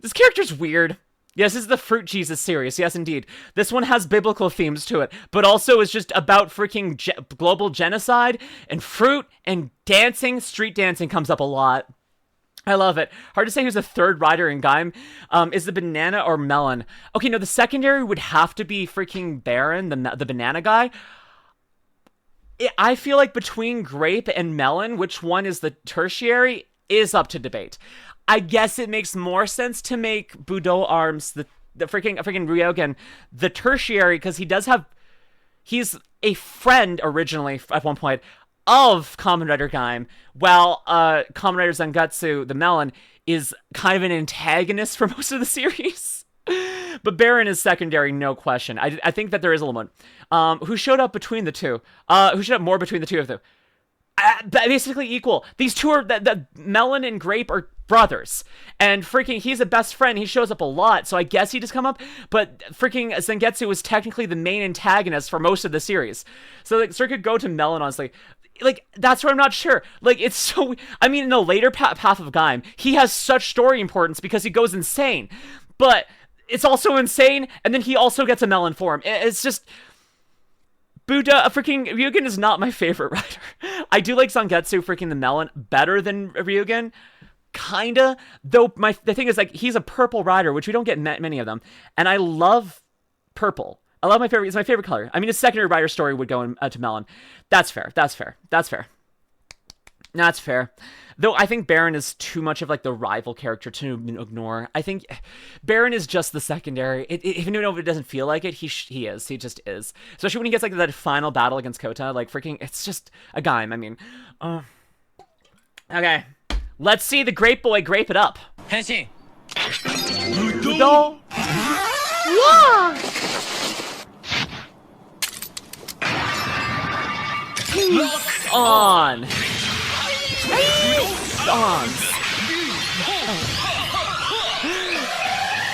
this character's weird. Yes, this is the Fruit Jesus series. Yes, indeed. This one has biblical themes to it, but also is just about freaking global genocide, and fruit, and dancing. Street dancing comes up a lot. I love it. Hard to say who's the third rider in Gaim. Is the banana or melon? Okay, no, the secondary would have to be freaking Baron, the banana guy. I feel like between grape and melon, which one is the tertiary is up to debate. I guess it makes more sense to make Budo Arms the freaking Ryugen the tertiary, because he's a friend originally at one point of Kamen Rider Gaim, while Kamen Rider Zangetsu, the melon, is kind of an antagonist for most of the series. But Baron is secondary, no question. I think that there is a little one. Who showed up between the two? Who showed up more between the two of them? Basically equal. These two are, the melon and grape are brothers. And freaking, he's a best friend. He shows up a lot, so I guess he just come up. But freaking Zangetsu was technically the main antagonist for most of the series. So, like, Sir could go to melon, honestly. Like, that's where I'm not sure. Like, it's so... I mean, in the later path of Gaim, he has such story importance because he goes insane. But it's also insane, and then he also gets a melon form. It's just... Buddha, freaking Ryugen is not my favorite rider. I do like Zangetsu, freaking the melon, better than Ryugen. Kinda. Though, the thing is, like, he's a purple rider, which we don't get many of them. And I love purple. I love it's my favorite color. I mean, his secondary rider story would go to melon. That's fair. That's fair. Though I think Baron is too much of, like, the rival character to ignore. I think Baron is just the secondary. Even though it doesn't feel like it, he is. He just is. Especially when he gets, like, that final battle against Kota. Like, freaking, it's just a Gaim. I mean, okay. Let's see the Grape Boy grape it up. Henshin. No. Yeah. On.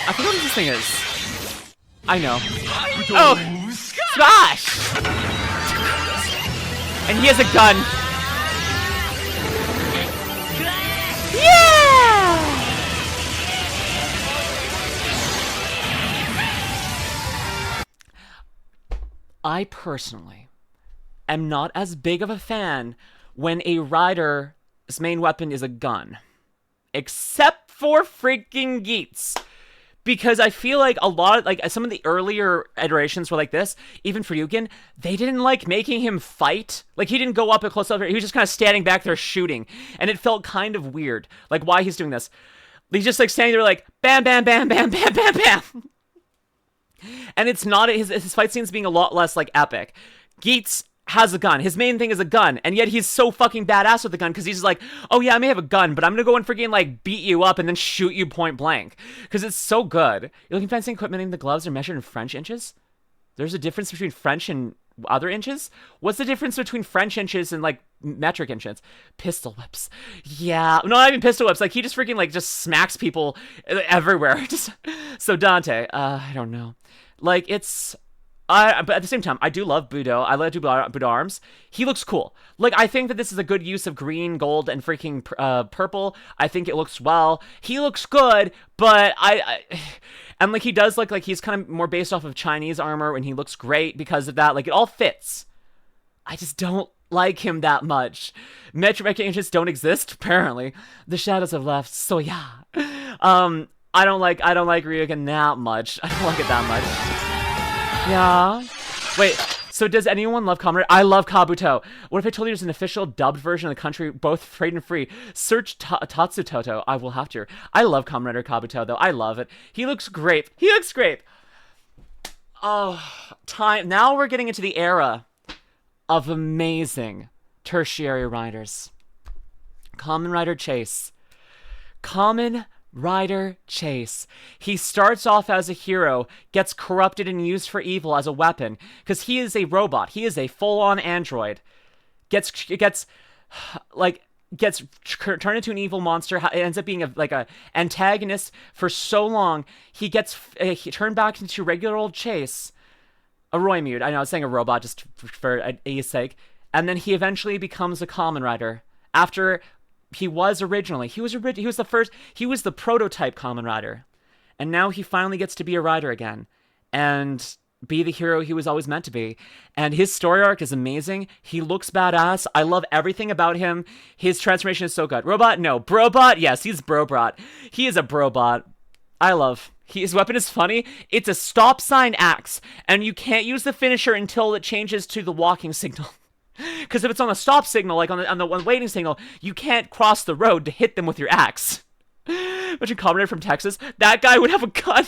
I forgot what this thing is. I know. Oh! Smash! And he has a gun. Yeah! I personally am not as big of a fan when a rider's main weapon is a gun. Except for freaking Gills. Because I feel like a lot of, like, some of the earlier iterations were like this, even for Ryugen, they didn't like making him fight. Like, he didn't go up and close up, he was just kind of standing back there shooting. And it felt kind of weird, like, why he's doing this. He's just, like, standing there like, bam, bam, bam, bam, bam, bam, bam. And it's not, his fight scenes being a lot less, like, epic. Gills has a gun. His main thing is a gun, and yet he's so fucking badass with the gun because he's just like, oh yeah, I may have a gun, but I'm gonna go and freaking, like, beat you up and then shoot you point blank because it's so good. You're looking fancy equipment, and the gloves are measured in French inches. There's a difference between French and other inches. What's the difference between French inches and, like, metric inches? Pistol whips. Yeah, no, not even pistol whips. Like, he just freaking, like, just smacks people everywhere. Just so Dante. I don't know. Like, it's. But at the same time, I do love Budo. I love Budo Arms. He looks cool. Like, I think that this is a good use of green, gold, and freaking purple. I think it looks well. He looks good, but and, like, he does look like he's kind of more based off of Chinese armor, and he looks great because of that. Like, it all fits. I just don't like him that much. Mecha ancients don't exist, apparently. The shadows have left, so yeah. I don't like Ryugen that much. I don't like it that much. Yeah. Wait, so does anyone love Kamen Rider? I love Kabuto. What if I told you there's an official dubbed version of the country, both trade and free? Search Tatsutoto. I will have to. I love Kamen Rider Kabuto, though. I love it. He looks great. He looks great. Oh, time. Now we're getting into the era of amazing tertiary riders. Kamen Rider Chase. Kamen Rider Chase. He starts off as a hero, gets corrupted and used for evil as a weapon, because he is a robot. He is a full-on android. Gets turned into an evil monster. It ends up being a antagonist for so long. He gets turned back into regular old Chase. A Roymute. I know I was saying a robot just for ease sake. And then he eventually becomes a Kamen Rider. After he was originally. He was the prototype Kamen Rider. And now he finally gets to be a rider again. And be the hero he was always meant to be. And his story arc is amazing. He looks badass. I love everything about him. His transformation is so good. Robot? No. Brobot? Yes, he's Brobot. He is a Brobot. His weapon is funny. It's a stop sign axe. And you can't use the finisher until it changes to the walking signal. Because if it's on the stop signal, like on the waiting signal, you can't cross the road to hit them with your axe. Imagine Kamen Rider from Texas. That guy would have a gun.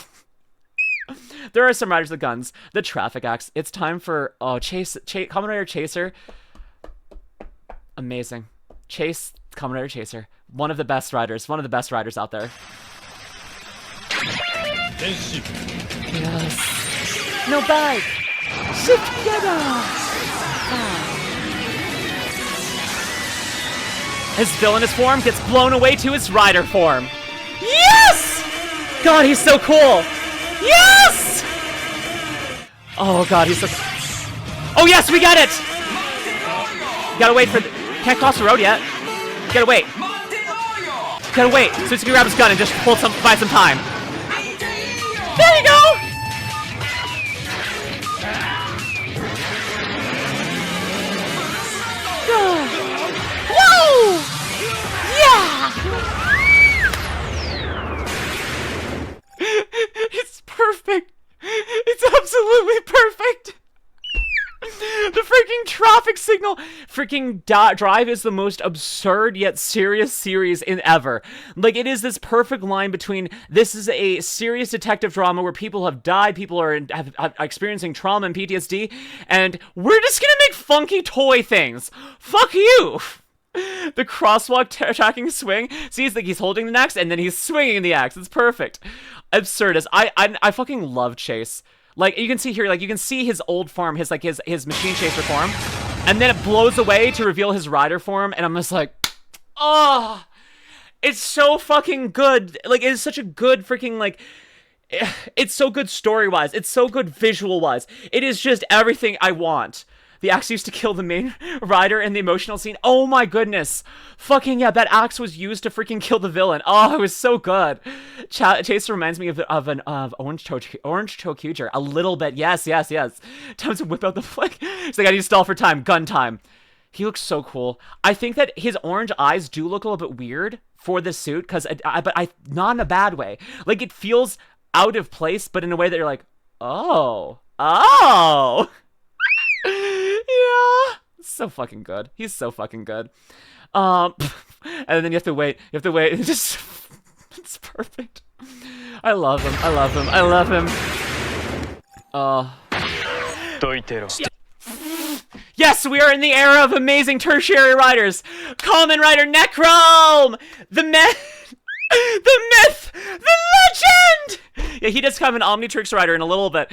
There are some riders with guns. The traffic axe. It's time for Kamen Rider Chaser. Amazing. Kamen Rider Chaser. One of the best riders. One of the best riders out there. Henshin. Yes. No bite. Shift His villainous form gets blown away to his rider form. Yes! God, he's so cool. Yes! Oh, God, he's so... Oh, yes, we get it! Gotta wait for... Can't cross the road yet. Gotta wait. Gotta wait. So he's gonna grab his gun and just buy some time. There you go! Whoa! Yeah! It's perfect. It's absolutely perfect. The freaking traffic signal. Freaking Drive is the most absurd yet serious series in ever. Like, it is this perfect line between this is a serious detective drama where people have died, people are experiencing trauma and PTSD, and we're just gonna make funky toy things. Fuck you. The crosswalk tracking swing. See, it's like he's holding the axe and then he's swinging the axe. It's perfect. Absurdist. I fucking love Chase. Like, you can see here, like, you can see his old form, his machine chaser form, and then it blows away to reveal his rider form, and I'm just like, oh, it's so fucking good. Like, it's such a good freaking, like, it's so good story-wise. It's so good visual-wise. It is just everything I want. The axe used to kill the main rider in the emotional scene. Oh my goodness. Fucking yeah, that axe was used to freaking kill the villain. Oh, it was so good. Chaser reminds me of Orange Chokuger. A little bit. Yes. Time to whip out the flick. He's like, I need to stall for time. Gun time. He looks so cool. I think that his orange eyes do look a little bit weird for this suit, but not in a bad way. Like, it feels out of place, but in a way that you're like, oh. Yeah, so fucking good. He's so fucking good. And then you have to wait. It's just, it's perfect. I love him. Yes, we are in the era of amazing tertiary riders. Kamen Rider Nechrome, the myth, the legend. Yeah, he does come an Omnitrix rider in a little bit.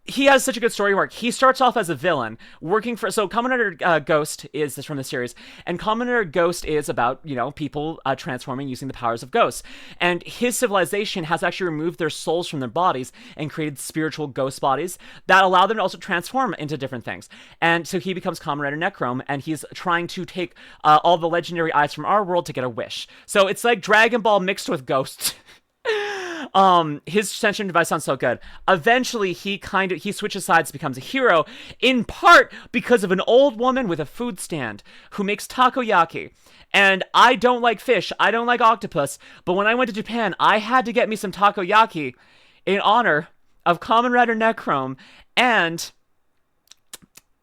He has such a good story arc. He starts off as a villain, working for... So, Kamen Rider Ghost is this from the series. And Kamen Rider Ghost is about, you know, people transforming using the powers of ghosts. And his civilization has actually removed their souls from their bodies and created spiritual ghost bodies that allow them to also transform into different things. And so he becomes Kamen Rider Nechrome, and he's trying to take all the legendary eyes from our world to get a wish. So it's like Dragon Ball mixed with ghosts. His Henshin device sounds so good. Eventually, he switches sides, becomes a hero, in part because of an old woman with a food stand who makes takoyaki. And I don't like fish, I don't like octopus, but when I went to Japan, I had to get me some takoyaki in honor of Kamen Rider NIKKE and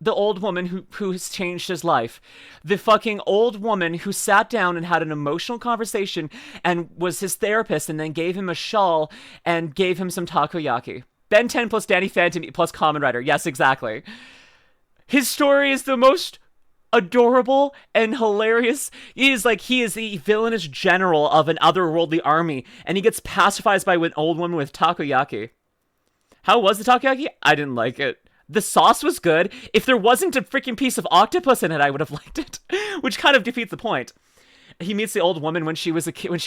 the old woman who has changed his life. The fucking old woman who sat down and had an emotional conversation and was his therapist and then gave him a shawl and gave him some takoyaki. Ben 10 plus Danny Phantom plus Kamen Rider. Yes, exactly. His story is the most adorable and hilarious. He is the villainous general of an otherworldly army, and he gets pacified by an old woman with takoyaki. How was the takoyaki? I didn't like it. The sauce was good. If there wasn't a freaking piece of octopus in it, I would have liked it, which kind of defeats the point. He meets the old woman when she was a kid.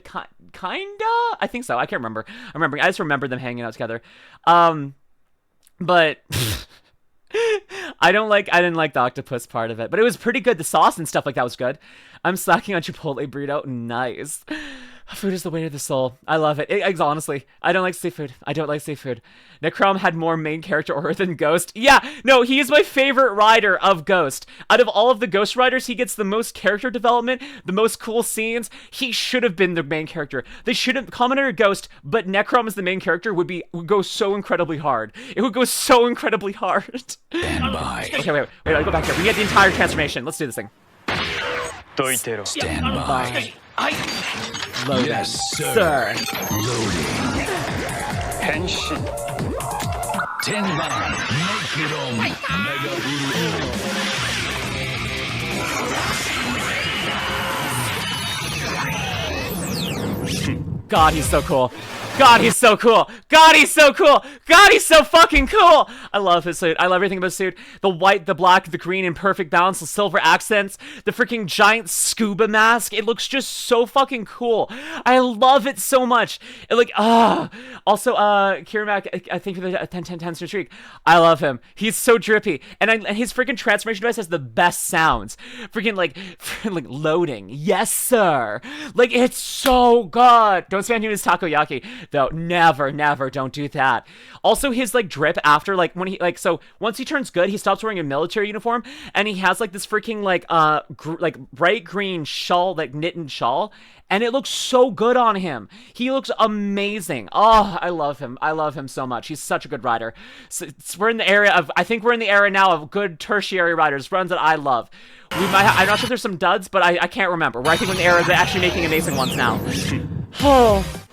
Kinda, I think so. I can't remember. I just remember them hanging out together. But I didn't like the octopus part of it, but it was pretty good. The sauce and stuff like that was good. I'm slacking on Chipotle burrito. Nice. Food is the way of the soul. I love it. Honestly, I don't like seafood. NIKKE had more main character aura than Ghost. Yeah, no, he is my favorite rider of Ghost. Out of all of the Ghost riders, he gets the most character development, the most cool scenes. He should have been the main character. They shouldn't comment on Ghost, but NIKKE as the main character would go so incredibly hard. It would go so incredibly hard. Stand by. Okay, wait, I'll go back here. We get the entire transformation. Let's do this thing. Stand by. Loading. Yes, sir. Loading. Henshin. Tenban. Nakedon. Mega God, he's so cool. God, he's so cool. God, he's so cool. God, he's so fucking cool. I love his suit. I love everything about his suit. The white, the black, the green in perfect balance, the silver accents, the freaking giant scuba mask. It looks just so fucking cool. I love it so much. Also, Kirimak, I think for the 10 streak. I love him. He's so drippy. And his freaking transformation device has the best sounds. Freaking like loading. Yes, sir. Like, it's so good. Don't spam him his takoyaki. Though, never, don't do that. Also, his, drip after, when he, so, once he turns good, he stops wearing a military uniform, and he has, this freaking, bright green shawl, knitted shawl, and it looks so good on him. He looks amazing. Oh, I love him. I love him so much. He's such a good rider. So, we're in the area of, I think we're in the era now of good tertiary riders, runs that I love. I'm not sure if there's some duds, but I can't remember. I think we're in the era of actually making amazing ones now. Oh.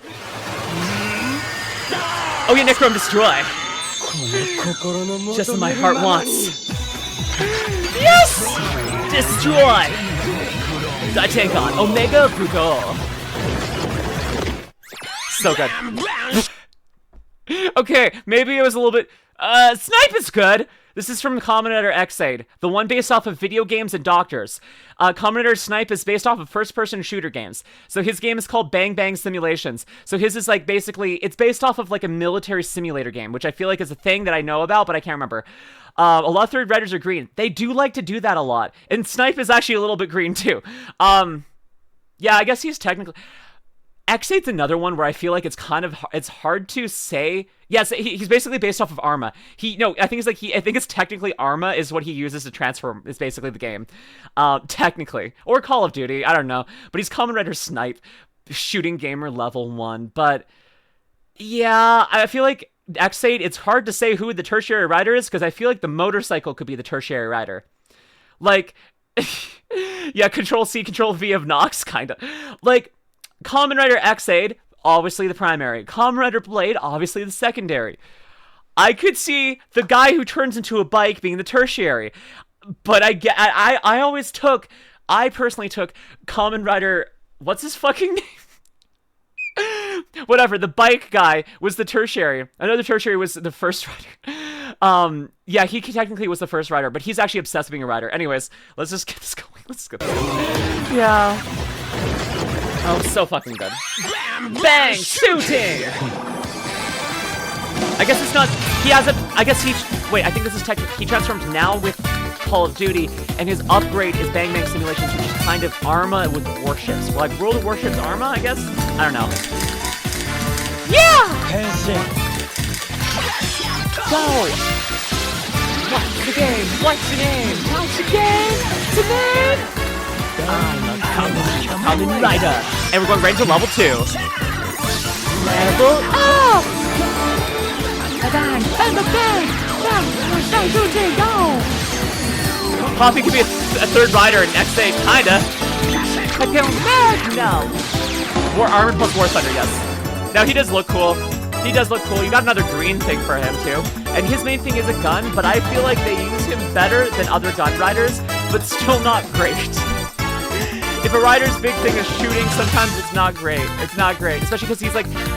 Oh yeah, NIKKE destroy. Just as my heart wants. Yes! Destroy! I take on Omega Brutal. So good. Okay, maybe it was a little bit... Snipe is good! This is from Kamen Rider Hesei, the one based off of video games and doctors. Kamen Rider Snipe is based off of first-person shooter games. So his game is called Bang Bang Simulations. So his is basically, it's based off of a military simulator game, which I feel like is a thing that I know about, but I can't remember. A lot of third riders are green. They do like to do that a lot. And Snipe is actually a little bit green too. Yeah, I guess he's technically... Hesei's another one where I feel like it's hard to say. Yes, he's basically based off of Arma. I think it's technically Arma is what he uses to transform. Is basically the game, technically, or Call of Duty. I don't know, but he's Kamen Rider Snipe, shooting gamer level 1. But yeah, I feel like Hesei. It's hard to say who the tertiary rider is because I feel like the motorcycle could be the tertiary rider. Yeah, Control C, Control V of Nox, kinda. Kamen Rider Hesei, obviously the primary. Kamen Rider Blade, obviously the secondary. I could see the guy who turns into a bike being the tertiary. But I personally took Kamen Rider, what's his fucking name? Whatever, the bike guy was the tertiary. Another tertiary was the first rider. Yeah, he technically was the first rider, but he's actually obsessed with being a rider. Anyways, let's just get this going. Let's get this going. Yeah. Oh, so fucking good. Bang! Shooting! I guess it's not... Wait, I think this is he transforms now with Call of Duty, and his upgrade is Bang Bang Simulations, which is kind of Arma with warships. World of Warships Arma, I guess? I don't know. Yeah! Henshin. Go! What's the game? What's the name? What's the game? The name? I'm a Kamen Rider. And we're going right into level 2. Level up! And the bang! Go! Coffee could be a third rider in X8, kinda. I feel mad now. More armor plus War Thunder, yes. Now he does look cool. He does look cool. You got another green thing for him too. And his main thing is a gun, but I feel like they use him better than other gun riders, but still not great. If a rider's big thing is shooting, sometimes it's not great. It's not great, especially because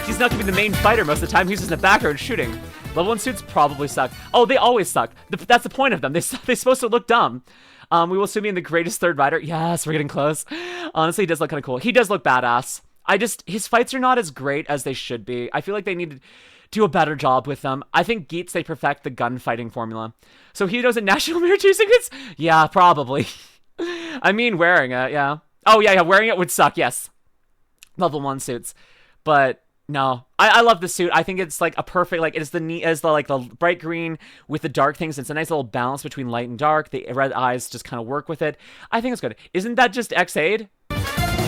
he's not gonna be the main fighter most of the time. He's just in the background shooting. Level 1 suits probably suck. Oh, they always suck. That's the point of them. They're supposed to look dumb. We will soon be in the greatest third rider. Yes, we're getting close. Honestly, he does look kind of cool. He does look badass. His fights are not as great as they should be. I feel like they need to do a better job with them. I think Geats, they perfect the gunfighting formula. So he knows a national mirror chasing it? Yeah, probably. I mean, wearing it, yeah. Oh, yeah, wearing it would suck, yes. Level 1 suits. But no, I love the suit. I think it's like a perfect, like it's the neat as the like the bright green with the dark things. It's a nice little balance between light and dark. The red eyes just kind of work with it. I think it's good. Isn't that just X8?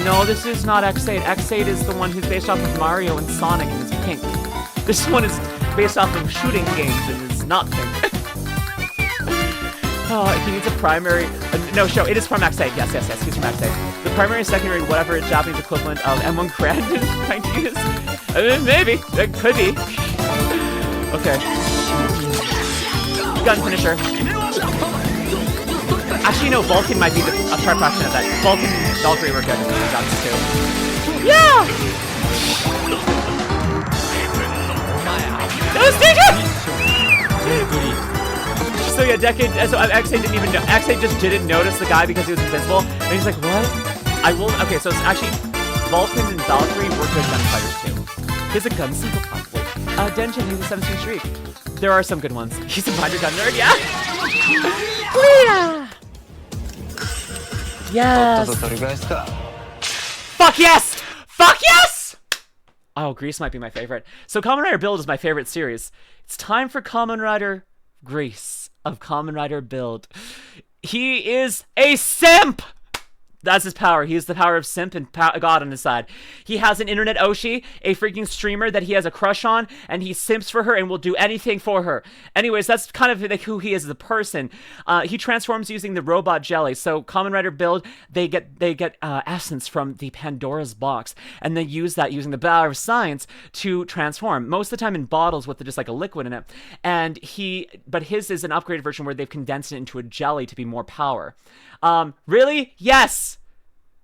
No, this is not X8. X8 is the one who's based off of Mario and Sonic and it's pink. This one is based off of shooting games and it's not pink. Oh, he needs a primary. No, show. It is from X8. Yes. He's from X8. The primary and secondary, whatever its Japanese equivalent of M1 Grand is trying to use. Maybe. It could be. Okay. Gun finisher. Actually, no. Vulcan might be a fraction of that. Vulcan and Valkyrie were good at the guns too. Yeah. That was dangerous. So yeah, so X8 didn't even know. X8 just didn't notice the guy because he was invincible. And he's like, what? I will. Okay, so it's actually Vulcan and Valkyrie were good gunfighters too. He's a gunslinger probably. Denshin, he's a 17 streak. There are some good ones. He's a binder gun nerd, yeah. Yes. Fuck yes! Fuck yes! Oh, Grease might be my favorite. So Kamen Rider Build is my favorite series. It's time for Kamen Rider Grease of Kamen Rider Build. He is a simp! That's his power. He has the power of simp and God on his side. He has an internet Oshi, a freaking streamer that he has a crush on, and he simps for her and will do anything for her. Anyways, that's kind of like who he is as a person. He transforms using the robot jelly. So Kamen Rider Build, they get essence from the Pandora's box, and they use that using the power of science to transform. Most of the time in bottles with just like a liquid in it. But his is an upgraded version where they've condensed it into a jelly to be more power. Really? Yes!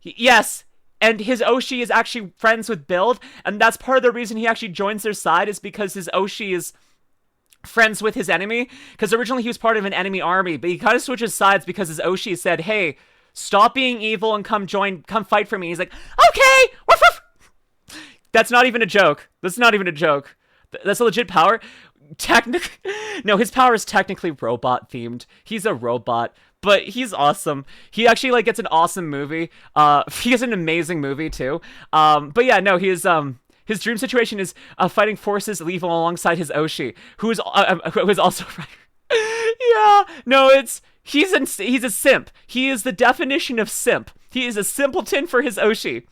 Yes! And his Oshi is actually friends with Build, and that's part of the reason he actually joins their side is because his Oshi is friends with his enemy. Because originally he was part of an enemy army, but he kind of switches sides because his Oshi said, hey, stop being evil and come fight for me. He's like, okay! Woof, woof. That's not even a joke. That's not even a joke. That's a legit power. No, his power is technically robot themed. He's a robot, but he's awesome. He actually like gets an awesome movie. He has an amazing movie too. But yeah, no, his dream situation is fighting forces evil alongside his Oshi, who is also yeah, no, he's a simp. He is the definition of simp. He is a simpleton for his Oshi.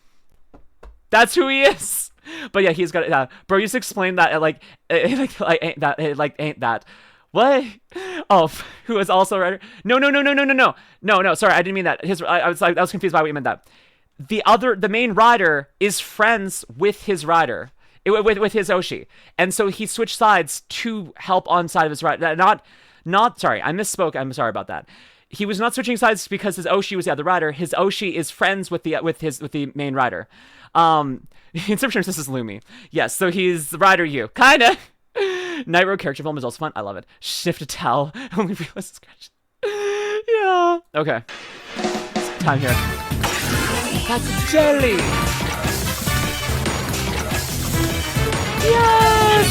That's who he is. But yeah, he's got bro, you just explained that ain't that. What? Oh, who is also a writer? No. Sorry, I didn't mean that. I was confused by what you meant. That the main rider is friends with his rider, with his Oshi, and so he switched sides to help on side of his rider. Not sorry, I misspoke. I'm sorry about that. He was not switching sides because his Oshi was the other rider. His Oshi is friends with the main rider. In some terms, this is Lumi. Yes, so he's the rider you. Kinda. Night Road character film is also fun. I love it. Shift to tell. Only realize scratch. Yeah. Okay. Time here. That's jelly. Yes.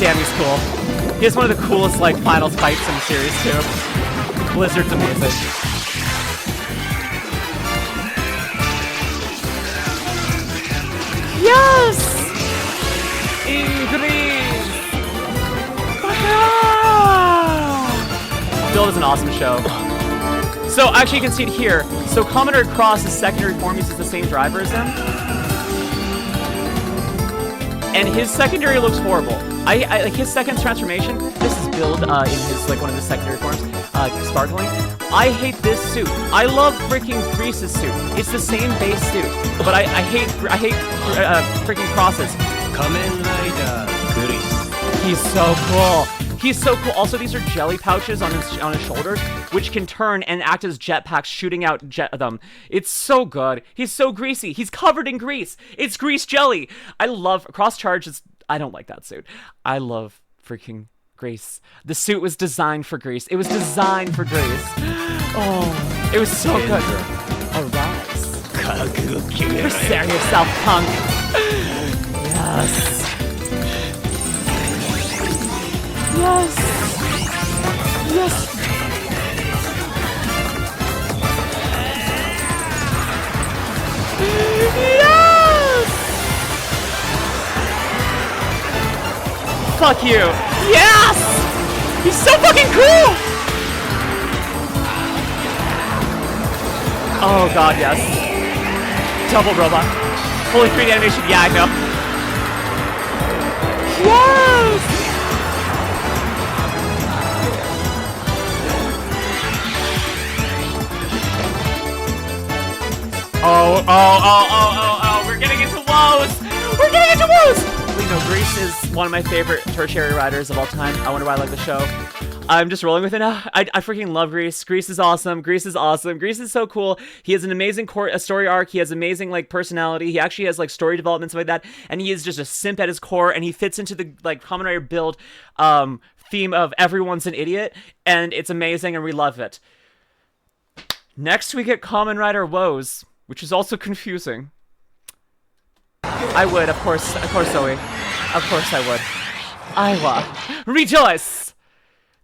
Damn, he's cool. He has one of the coolest like finals fights in the series too. Blizzard's amazing. Yes! World is an awesome show. So actually, you can see it here. So Kamen Rider Cross's secondary form uses the same driver as him, and his secondary looks horrible. I like his second transformation. This is Build in his like one of his secondary forms, Sparkling. I hate this suit. I love freaking Grease's suit. It's the same base suit, but I hate freaking Cross's. Kamen Rider Gills. He's so cool. He's so cool. Also, these are jelly pouches on his shoulders, which can turn and act as jetpacks, shooting out them. It's so good. He's so greasy. He's covered in grease. It's grease jelly. I love Cross Charge. I don't like that suit. I love freaking Grease. The suit was designed for Grease. It was designed for Grease. Oh, it was so good. Arise. Prepare yourself, punk. Yes. Yes. Yes. Yes. Fuck you. Yes. He's so fucking cool. Oh god, yes. Double robot. Holy 3D animation. Yeah, I know. Yes. Oh, we're getting into woes! We're getting into woes! Well, you know, Grease is one of my favorite tertiary riders of all time. I wonder why I like the show. I'm just rolling with it now. I freaking love Grease. Grease is awesome. Grease is awesome. Grease is so cool. He has an amazing story arc. He has amazing, like, personality. He actually has, like, story development, stuff like that. And he is just a simp at his core, and he fits into the, like, Kamen Rider build theme of everyone's an idiot. And it's amazing, and we love it. Next, we get Kamen Rider Woes, which is also confusing. I would, of course, Zoe. Of course I would. Aiwa. Rejoice!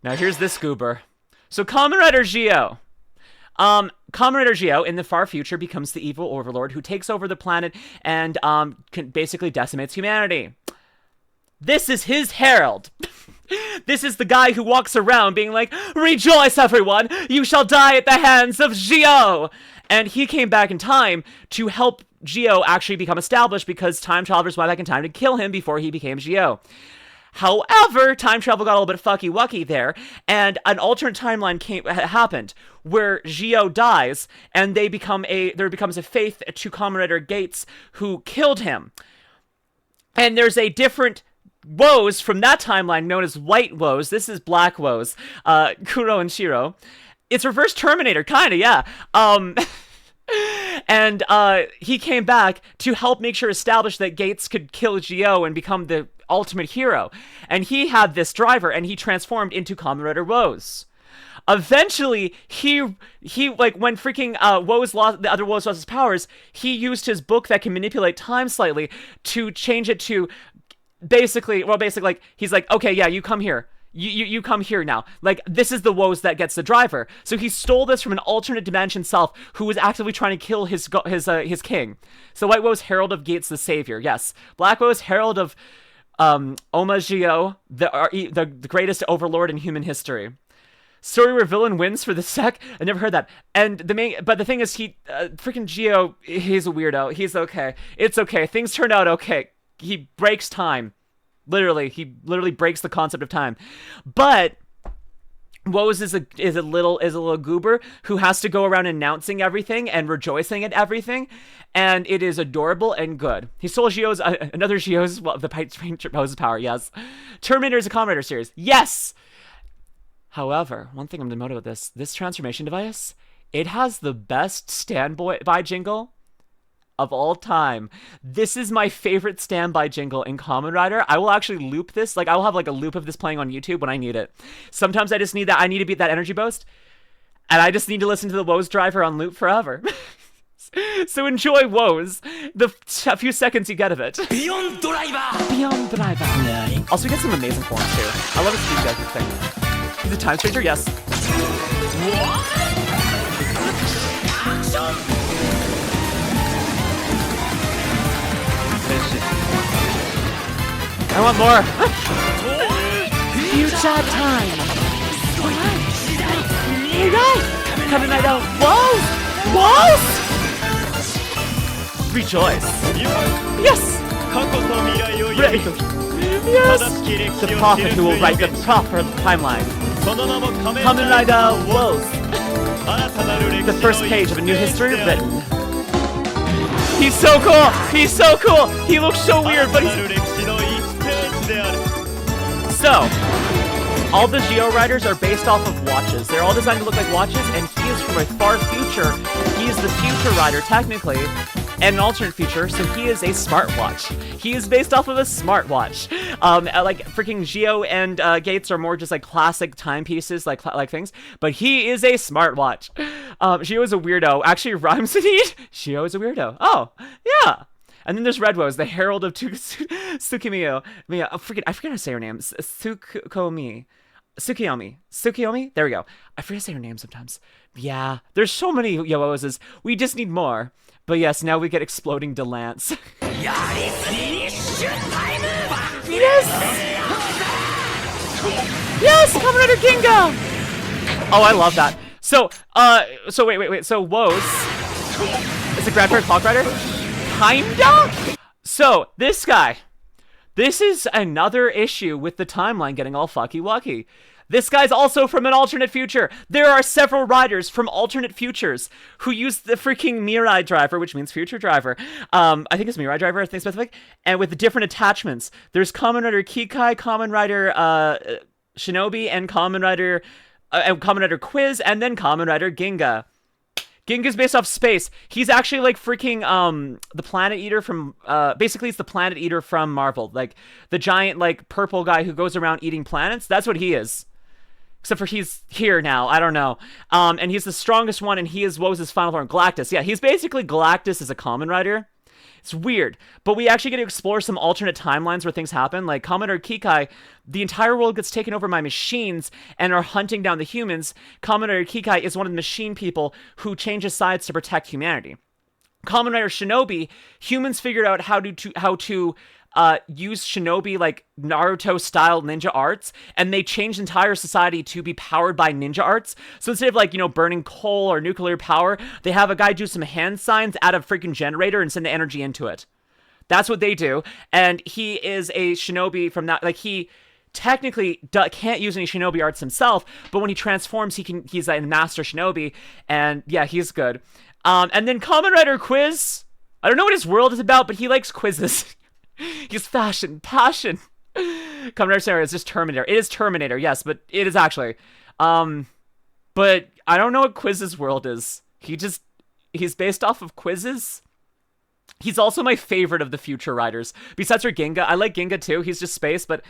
Now here's this goober. So Kamen Rider Gio. Kamen Rider Gio, in the far future, becomes the evil overlord who takes over the planet and basically decimates humanity. This is his herald. This is the guy who walks around being like, "Rejoice, everyone! You shall die at the hands of Gio!" And he came back in time to help Gio actually become established because time travelers went back in time to kill him before he became Gio. However, time travel got a little bit fucky-wucky there, and an alternate timeline happened where Gio dies, and there becomes a faith to Kamen Rider Gates who killed him. And there's a different Woes from that timeline known as White Woes. This is Black Woes. Kuro and Shiro. It's reverse Terminator, kinda, yeah. And he came back to help make sure establish that Gates could kill Gio and become the ultimate hero. And he had this driver, and he transformed into Kamen Rider Woes. Eventually, he like when freaking the other Woes lost his powers, he used his book that can manipulate time slightly to change it to basically, like, he's like, okay, yeah, you come here. You come here now. Like, this is the Woes that gets the driver. So he stole this from an alternate dimension self who was actively trying to kill his king. So White Woes, Herald of Gates the Savior. Yes. Black Woes, Herald of Oma Gio, the greatest overlord in human history. Story where villain wins for the sec. I never heard that. And but the thing is, freaking Gio, he's a weirdo. He's okay. It's okay. Things turn out okay. He breaks time. He literally breaks the concept of time. But Woes is a little goober who has to go around announcing everything and rejoicing at everything, and it is adorable and good. He stole another Gio's the power. Yes, Terminator is a Kamen Rider series. Yes. However, one thing I'm gonna note about this transformation device, it has the best standby jingle of all time. This is my favorite standby jingle in Kamen Rider. I will actually loop this. Like, I will have like a loop of this playing on YouTube when I need it. Sometimes I just need that. I need to beat that energy boost, and I just need to listen to the Woes driver on loop forever. So enjoy Woes, the few seconds you get of it. Beyond Driver! Beyond Driver. Also, we get some amazing forms too. I love this speed thing. He's a time stranger, yes. Action! I want more. Future time. Hey guys! Kamen Rider Woes! Woes! Rejoice! Yes! Right. Yes! The prophet who will write the proper timeline. Kamen Rider Woes! The first page of a new history written. He's so cool! He's so cool! He looks so weird, but he's... So, all the Geo Riders are based off of watches. They're all designed to look like watches, and he is from a far future. He is the future rider, technically, and an alternate future, so he is a smartwatch. He is based off of a smartwatch. Like, freaking Geo and Gates are more just, like, classic timepieces, like things, but he is a smartwatch. Geo is a weirdo. Actually, rhymes with it. Geo is a weirdo. Oh, yeah. And then there's Red Rose, the herald of Tsukimiyo. I forget how to say her name. Tsukiyomi. There we go. I forget to say her name sometimes. Yeah, there's so many Yooses. We just need more. But yes, now we get exploding Delance. Yes! Yes! Kamen Rider Ginga! Oh, I love that. So wait. So Woes is a grandparent clock rider? Kinda? So, this guy. This is another issue with the timeline getting all fucky-wucky. This guy's also from an alternate future. There are several riders from alternate futures who use the freaking Mirai driver, which means future driver. I think it's Mirai driver, I think specific. And with different attachments. There's Kamen Rider Kikai, Kamen Rider Shinobi, and Kamen Rider Quiz, and then Kamen Rider Ginga. Ginga's based off space. He's actually like freaking the Planet Eater from basically it's the Planet Eater from Marvel. Like the giant like purple guy who goes around eating planets. That's what he is. Except for he's here now. I don't know. And he's the strongest one, and he is Woes' final form, Galactus. Yeah, he's basically Galactus as a Kamen Rider. It's weird, but we actually get to explore some alternate timelines where things happen. Like Kamen Rider Kikai, the entire world gets taken over by machines and are hunting down the humans. Kamen Rider Kikai is one of the machine people who changes sides to protect humanity. Kamen Rider Shinobi, humans figured out how to use Shinobi like Naruto style ninja arts, and they changed entire society to be powered by ninja arts. So instead of like, you know, burning coal or nuclear power, they have a guy do some hand signs, add a freaking generator, and send the energy into it. That's what they do. And he is a Shinobi from that, like he technically can't use any Shinobi arts himself, but when he transforms, he's a master Shinobi, and yeah, he's good. And then Kamen Rider Quiz, I don't know what his world is about, but he likes quizzes. He's passion. Kamen Rider Sarah is just Terminator. It is Terminator, yes, but it is actually. But I don't know what Quiz's world is. He's based off of quizzes. He's also my favorite of the future riders. Besides for Ginga, I like Ginga too. He's just space, but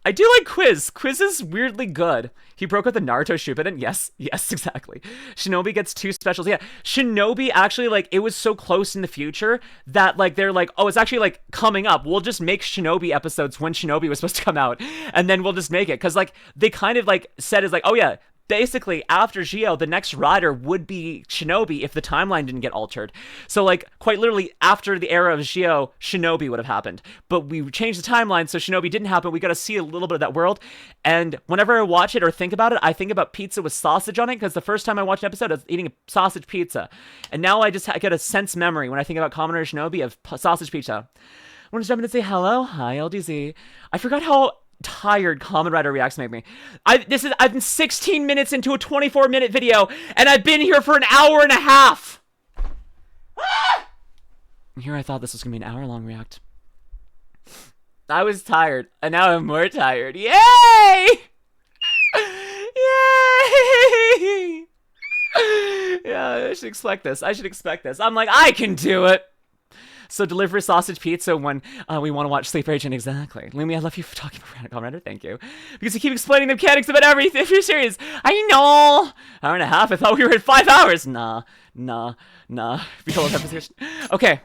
I do like Quiz. Quiz is weirdly good. He broke with the Naruto Shippuden. Yes, exactly. Shinobi gets 2 specials. Yeah, Shinobi actually, like, it was so close in the future that, like, they're like, oh, it's actually, like, coming up. We'll just make Shinobi episodes when Shinobi was supposed to come out, and then we'll just make it. Because, like, they kind of, like, said is like, oh, yeah, basically, after Geo, the next rider would be Shinobi if the timeline didn't get altered. So, like, quite literally, after the era of Geo, Shinobi would have happened. But we changed the timeline, so Shinobi didn't happen. We got to see a little bit of that world. And whenever I watch it or think about it, I think about pizza with sausage on it, because the first time I watched an episode, I was eating a sausage pizza. And now I just get a sense memory when I think about Kamen Rider Shinobi of sausage pizza. I want to jump in and say hello. Hi, LDZ. I forgot how tired Kamen Rider Reacts make me. I've been 16 minutes into a 24-minute video, and I've been here for an hour and a half. And here I thought this was gonna be an hour-long react. I was tired, and now I'm more tired. Yay! Yay! Yeah, I should expect this. I'm like, I can do it. So deliver sausage pizza when we want to watch Sleep Agent. Exactly. Lumi, I love you for talking about Kamen Rider. Thank you. Because you keep explaining the mechanics about everything. If you're serious, I know. Hour and a half. I thought we were at 5 hours. Nah. We told hyperfixation. Okay.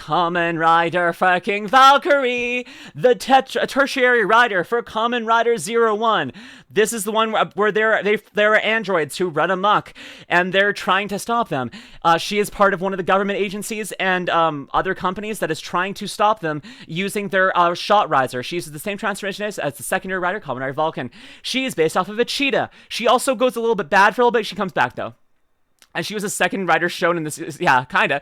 Kamen Rider fucking Valkyrie, the tertiary rider for Kamen Rider 01. This is the one where there are androids who run amok, and they're trying to stop them. She is part of one of the government agencies and other companies that is trying to stop them using their shot riser. She uses the same transformation as the secondary rider, Kamen Rider Vulcan. She is based off of a cheetah. She also goes a little bit bad for a little bit. She comes back though. And she was a second rider shown in this, yeah, kinda.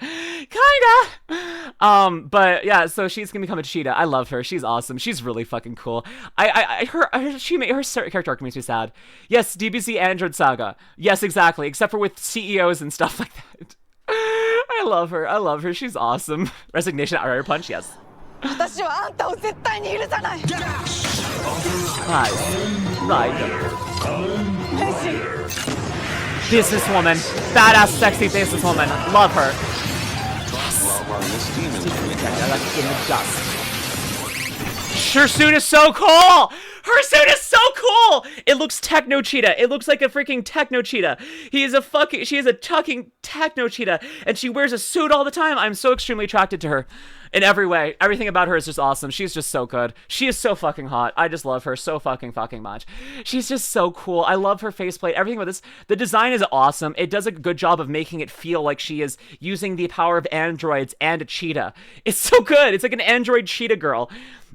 But yeah, so she's gonna become a cheetah. I love her. She's awesome. She's really fucking cool. Her character arc makes me sad. Yes, DBZ Android Saga. Yes, exactly. Except for with CEOs and stuff like that. I love her. I love her. She's awesome. Resignation, Rider Punch. Yes. Hi, Rider. Businesswoman. Badass, sexy businesswoman. Love her. Yes. In the dust. Her suit is so cool! Her suit is so cool! It looks techno cheetah. It looks like a freaking techno cheetah. She is a fucking techno cheetah, and she wears a suit all the time. I'm so extremely attracted to her in every way. Everything about her is just awesome. She's just so good. She is so fucking hot. I just love her so fucking much. She's just so cool. I love her faceplate. Everything about this. The design is awesome. It does a good job of making it feel like she is using the power of androids and a cheetah. It's so good. It's like an android cheetah girl.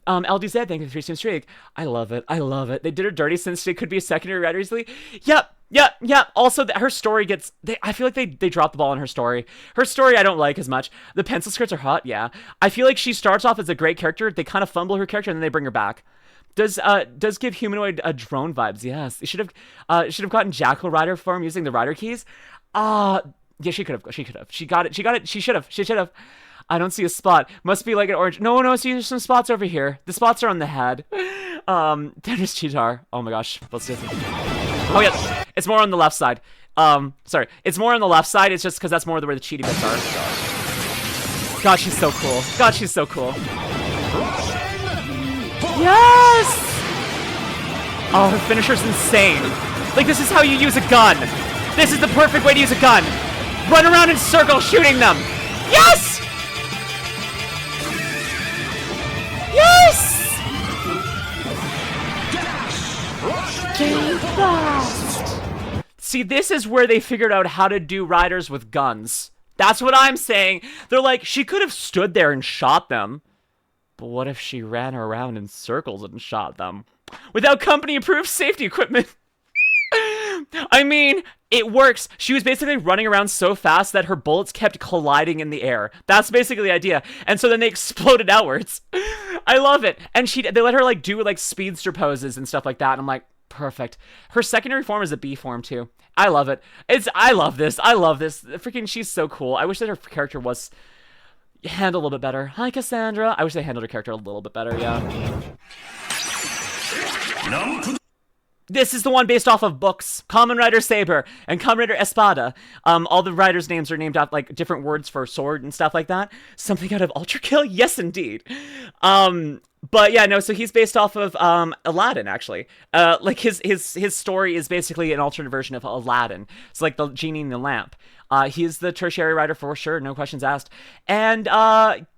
LDZ, thank you for the 3-stream streak. I love it. I love it. They did her dirty since she could be a secondary rider easily. Yep. Also, her story gets... I feel like they dropped the ball on her story. Her story I don't like as much. The pencil skirts are hot, yeah. I feel like she starts off as a great character. They kind of fumble her character, and then they bring her back. Does give humanoid drone vibes, yes. She should have gotten Jackal Rider form using the rider keys. Yeah, she could have. She got it. She should have. I don't see a spot. Must be like an orange. No, see, there's some spots over here. The spots are on the head. There's Cheetar. Oh my gosh. Let's do this. Oh yeah, it's more on the left side. Sorry. It's more on the left side. It's just because that's more where the cheaty bits are. God, she's so cool. Yes! Oh, her finisher's insane. Like, this is how you use a gun. This is the perfect way to use a gun. Run around in circles shooting them. Yes! Yes! Game fast. See, this is where they figured out how to do riders with guns. That's what I'm saying. They're like, she could have stood there and shot them. But what if she ran around in circles and shot them? Without company-approved safety equipment. I mean, it works. She was basically running around so fast that her bullets kept colliding in the air. That's basically the idea. And so then they exploded outwards. I love it. And they let her like do like speedster poses and stuff like that. And I'm like, perfect. Her secondary form is a B form too. I love it. I love this. Freaking, she's so cool. I wish that her character was handled a little bit better. Hi, Cassandra. I wish they handled her character a little bit better, yeah. This is the one based off of books. Kamen Rider Saber and Kamen Rider Espada. All the riders' names are named after like different words for sword and stuff like that. Something out of Ultra Kill? Yes, indeed. But yeah, no, so he's based off of Aladdin, actually. Like his story is basically an alternate version of Aladdin. It's like the genie in the lamp. He's the tertiary rider for sure, no questions asked. And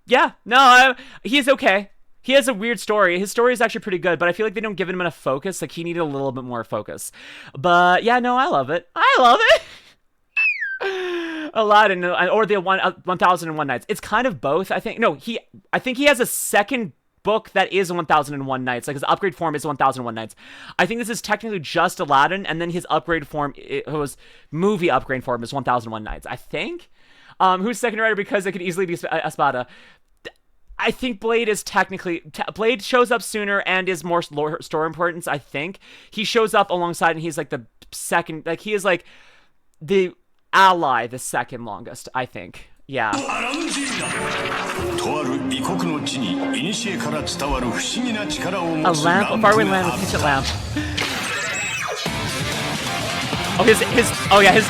yeah, no, he's okay. He has a weird story. His story is actually pretty good, but I feel like they don't give him enough focus. Like, he needed a little bit more focus. But, yeah, no, I love it. Aladdin, or the 1001 Nights. It's kind of both, I think. No, I think he has a second book that is 1001 Nights. Like, his upgrade form is 1001 Nights. I think this is technically just Aladdin, and then his upgrade form, his movie upgrade form is 1001 Nights, I think. Who's second rider because it could easily be Espada. I think Blade is technically... Blade shows up sooner and is more story importance, I think. He shows up alongside and he's like the second... Like, he is like the ally, the second longest, I think. Yeah. A lamp, a faraway land with kitchen lamp. Oh, his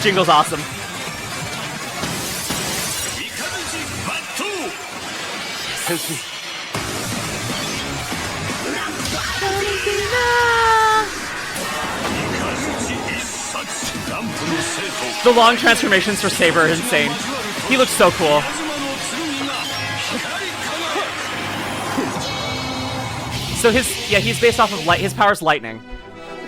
jingle's awesome. The long transformations for Saber are insane. He looks so cool. So he's based off of light. His power's lightning.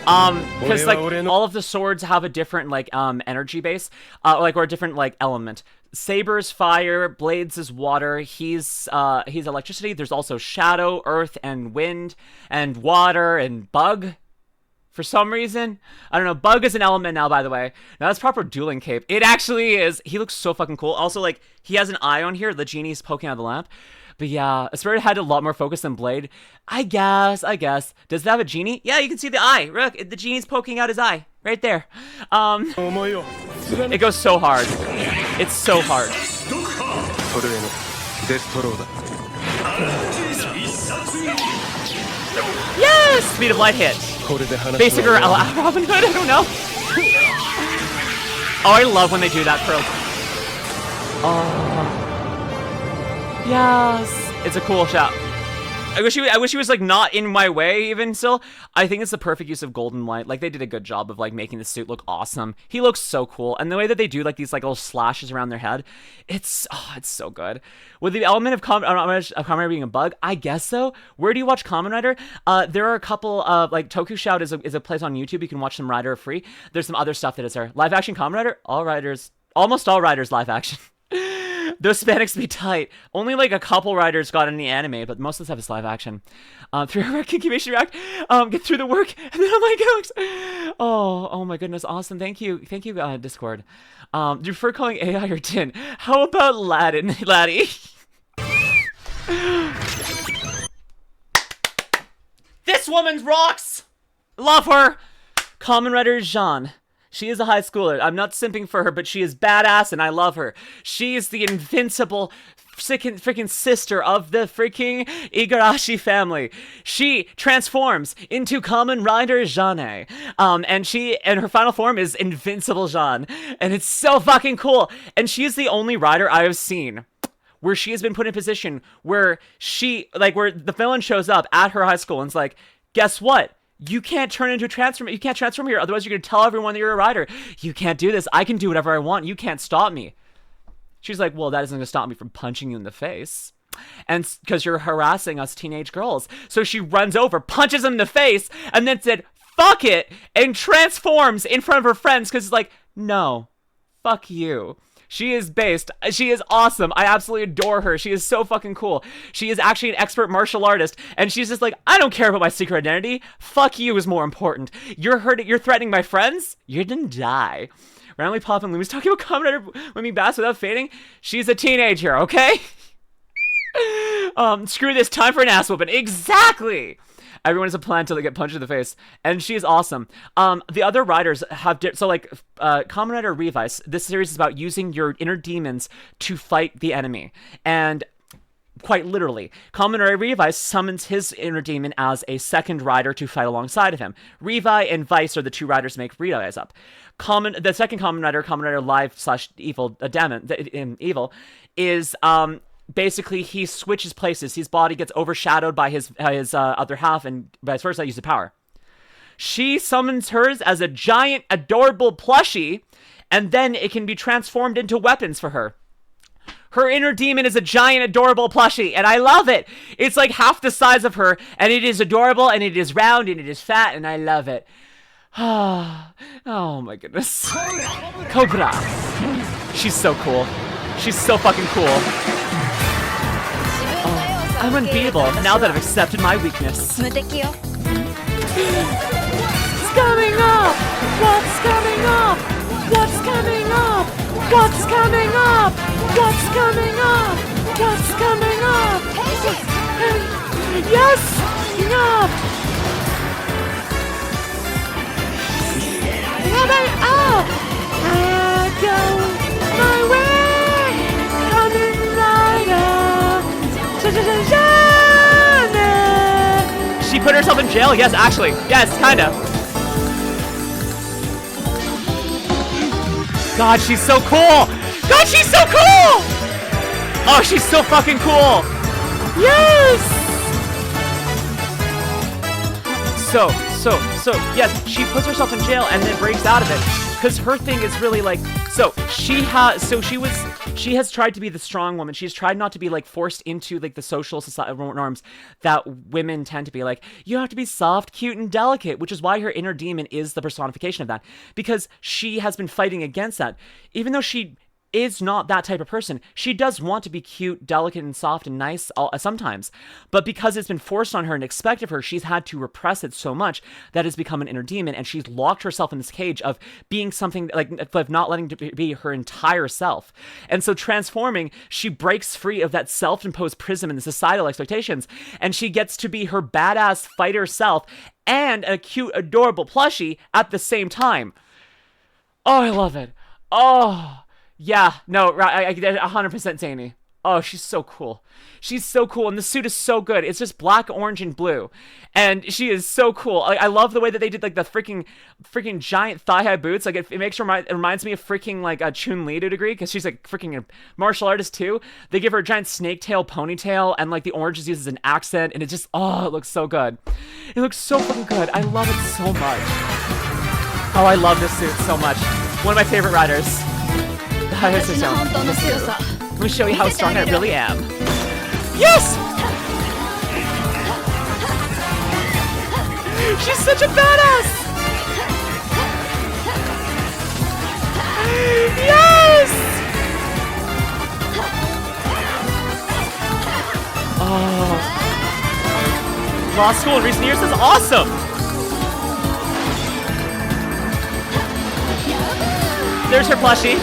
Because like all of the swords have a different like energy base, or a different like element. Saber's fire, Blades is water. He's electricity. There's also shadow, earth, and wind, and water, and bug. For some reason, I don't know. Bug is an element now, by the way. Now that's proper dueling cape. It actually is. He looks so fucking cool. Also, like he has an eye on here. The genie's poking out of the lamp. But yeah, Spirit had a lot more focus than Blade. I guess. Does it have a genie? Yeah, you can see the eye. Look, the genie's poking out his eye. Right there. It goes so hard. It's so hard. Yes! Speed of light hit. Basic or Robin Hood? I don't know. Oh, I love when they do that, Crow. Oh. Yes, it's a cool shot. I wish he was like not in my way even still. I think it's the perfect use of golden light. Like they did a good job of like making the suit look awesome. He looks so cool, and the way that they do like these like little slashes around their head, it's so good. With the element of Kamen Rider being a bug, I guess so. Where do you watch Kamen Rider? There are a couple of like Toku Shout is a place on YouTube. You can watch some Rider free. There's some other stuff that is there. Live action Kamen Rider, almost all Riders live action. Those Hispanics be tight. Only like a couple writers got any anime, but most of the stuff is live action. Through a incubation react, get through the work, and then I'm like, oh my goodness, awesome. Thank you, Discord. Do you prefer calling AI or Tin? How about Laddie? This woman rocks! Love her! Kamen Rider Jean. She is a high schooler. I'm not simping for her, but she is badass and I love her. She is the invincible freaking sister of the freaking Igarashi family. She transforms into Kamen Rider Jeanne. And her final form is Invincible Jean. And it's so fucking cool. And she is the only rider I have seen where she has been put in a position where where the villain shows up at her high school and is like, guess what? You can't turn into a transform. You can't transform here. Otherwise, you're going to tell everyone that you're a rider. You can't do this. I can do whatever I want. You can't stop me. She's like, well, that isn't going to stop me from punching you in the face. And because you're harassing us teenage girls. So she runs over, punches him in the face, and then said, fuck it, and transforms in front of her friends because it's like, no, fuck you. She is awesome. I absolutely adore her. She is so fucking cool. She is actually an expert martial artist, and she's just like, I don't care about my secret identity. Fuck you is more important. You're threatening my friends? You're gonna die. Randomly popping Lumi's talking about Kamen Rider women bass without fading. She's a teenager, okay? Screw this, time for an ass whooping. Exactly! Everyone has a plan until they get punched in the face. And she is awesome. The other riders have... Kamen Rider Revice, this series is about using your inner demons to fight the enemy. And quite literally, Kamen Rider Revice summons his inner demon as a second rider to fight alongside of him. Revi and Vice are the two riders to make Revice up. The second Kamen Rider Live/Evil, Evil, is... basically, he switches places. His body gets overshadowed by his other half, and vice versa, uses power. She summons hers as a giant, adorable plushie, and then it can be transformed into weapons for her. Her inner demon is a giant, adorable plushie, and I love it. It's like half the size of her, and it is adorable, and it is round, and it is fat, and I love it. Oh my goodness. Cobra. She's so cool. She's so fucking cool. I'm unbeatable now that I've accepted my weakness. It's coming up! What's coming up? What's coming up? What's coming up? What's coming up? What's coming up? Yes! Up! Coming up! I go my way! Kamen Rider! She put herself in jail? Yes, actually. Yes, kinda. God, she's so cool! God, she's so cool! Oh, she's so fucking cool! Yes! So, yes, she puts herself in jail and then breaks out of it. Because her thing is really like, she She has tried to be the strong woman. She's tried not to be like forced into like the social society norms that women tend to be. Like, you have to be soft, cute, and delicate, which is why her inner demon is the personification of that, because she has been fighting against that. Even though she is not that type of person, she does want to be cute, delicate, and soft and nice sometimes, but because it's been forced on her and expected of her, she's had to repress it so much that it's become an inner demon, and she's locked herself in this cage of being something like, of not letting it be her entire self. And so transforming, she breaks free of that self-imposed prism and the societal expectations, and she gets to be her badass fighter self and a cute, adorable plushie at the same time. Oh, I love it. Oh, yeah, no, I 100% zany. Oh, she's so cool. She's so cool, and the suit is so good. It's just black, orange, and blue, and she is so cool. I love the way that they did like the freaking giant thigh-high boots. Like it reminds me of freaking like a Chun-Li to a degree, because she's like freaking a martial artist too. They give her a giant snake tail ponytail, and like the orange is used as an accent, and it just, oh, it looks so good. It looks so fucking good. I love it so much. Oh, I love this suit so much. One of my favorite riders. Let me show you how strong I really am. Yes! She's such a badass! Yes! Oh. Law school in recent years is awesome! There's her plushie.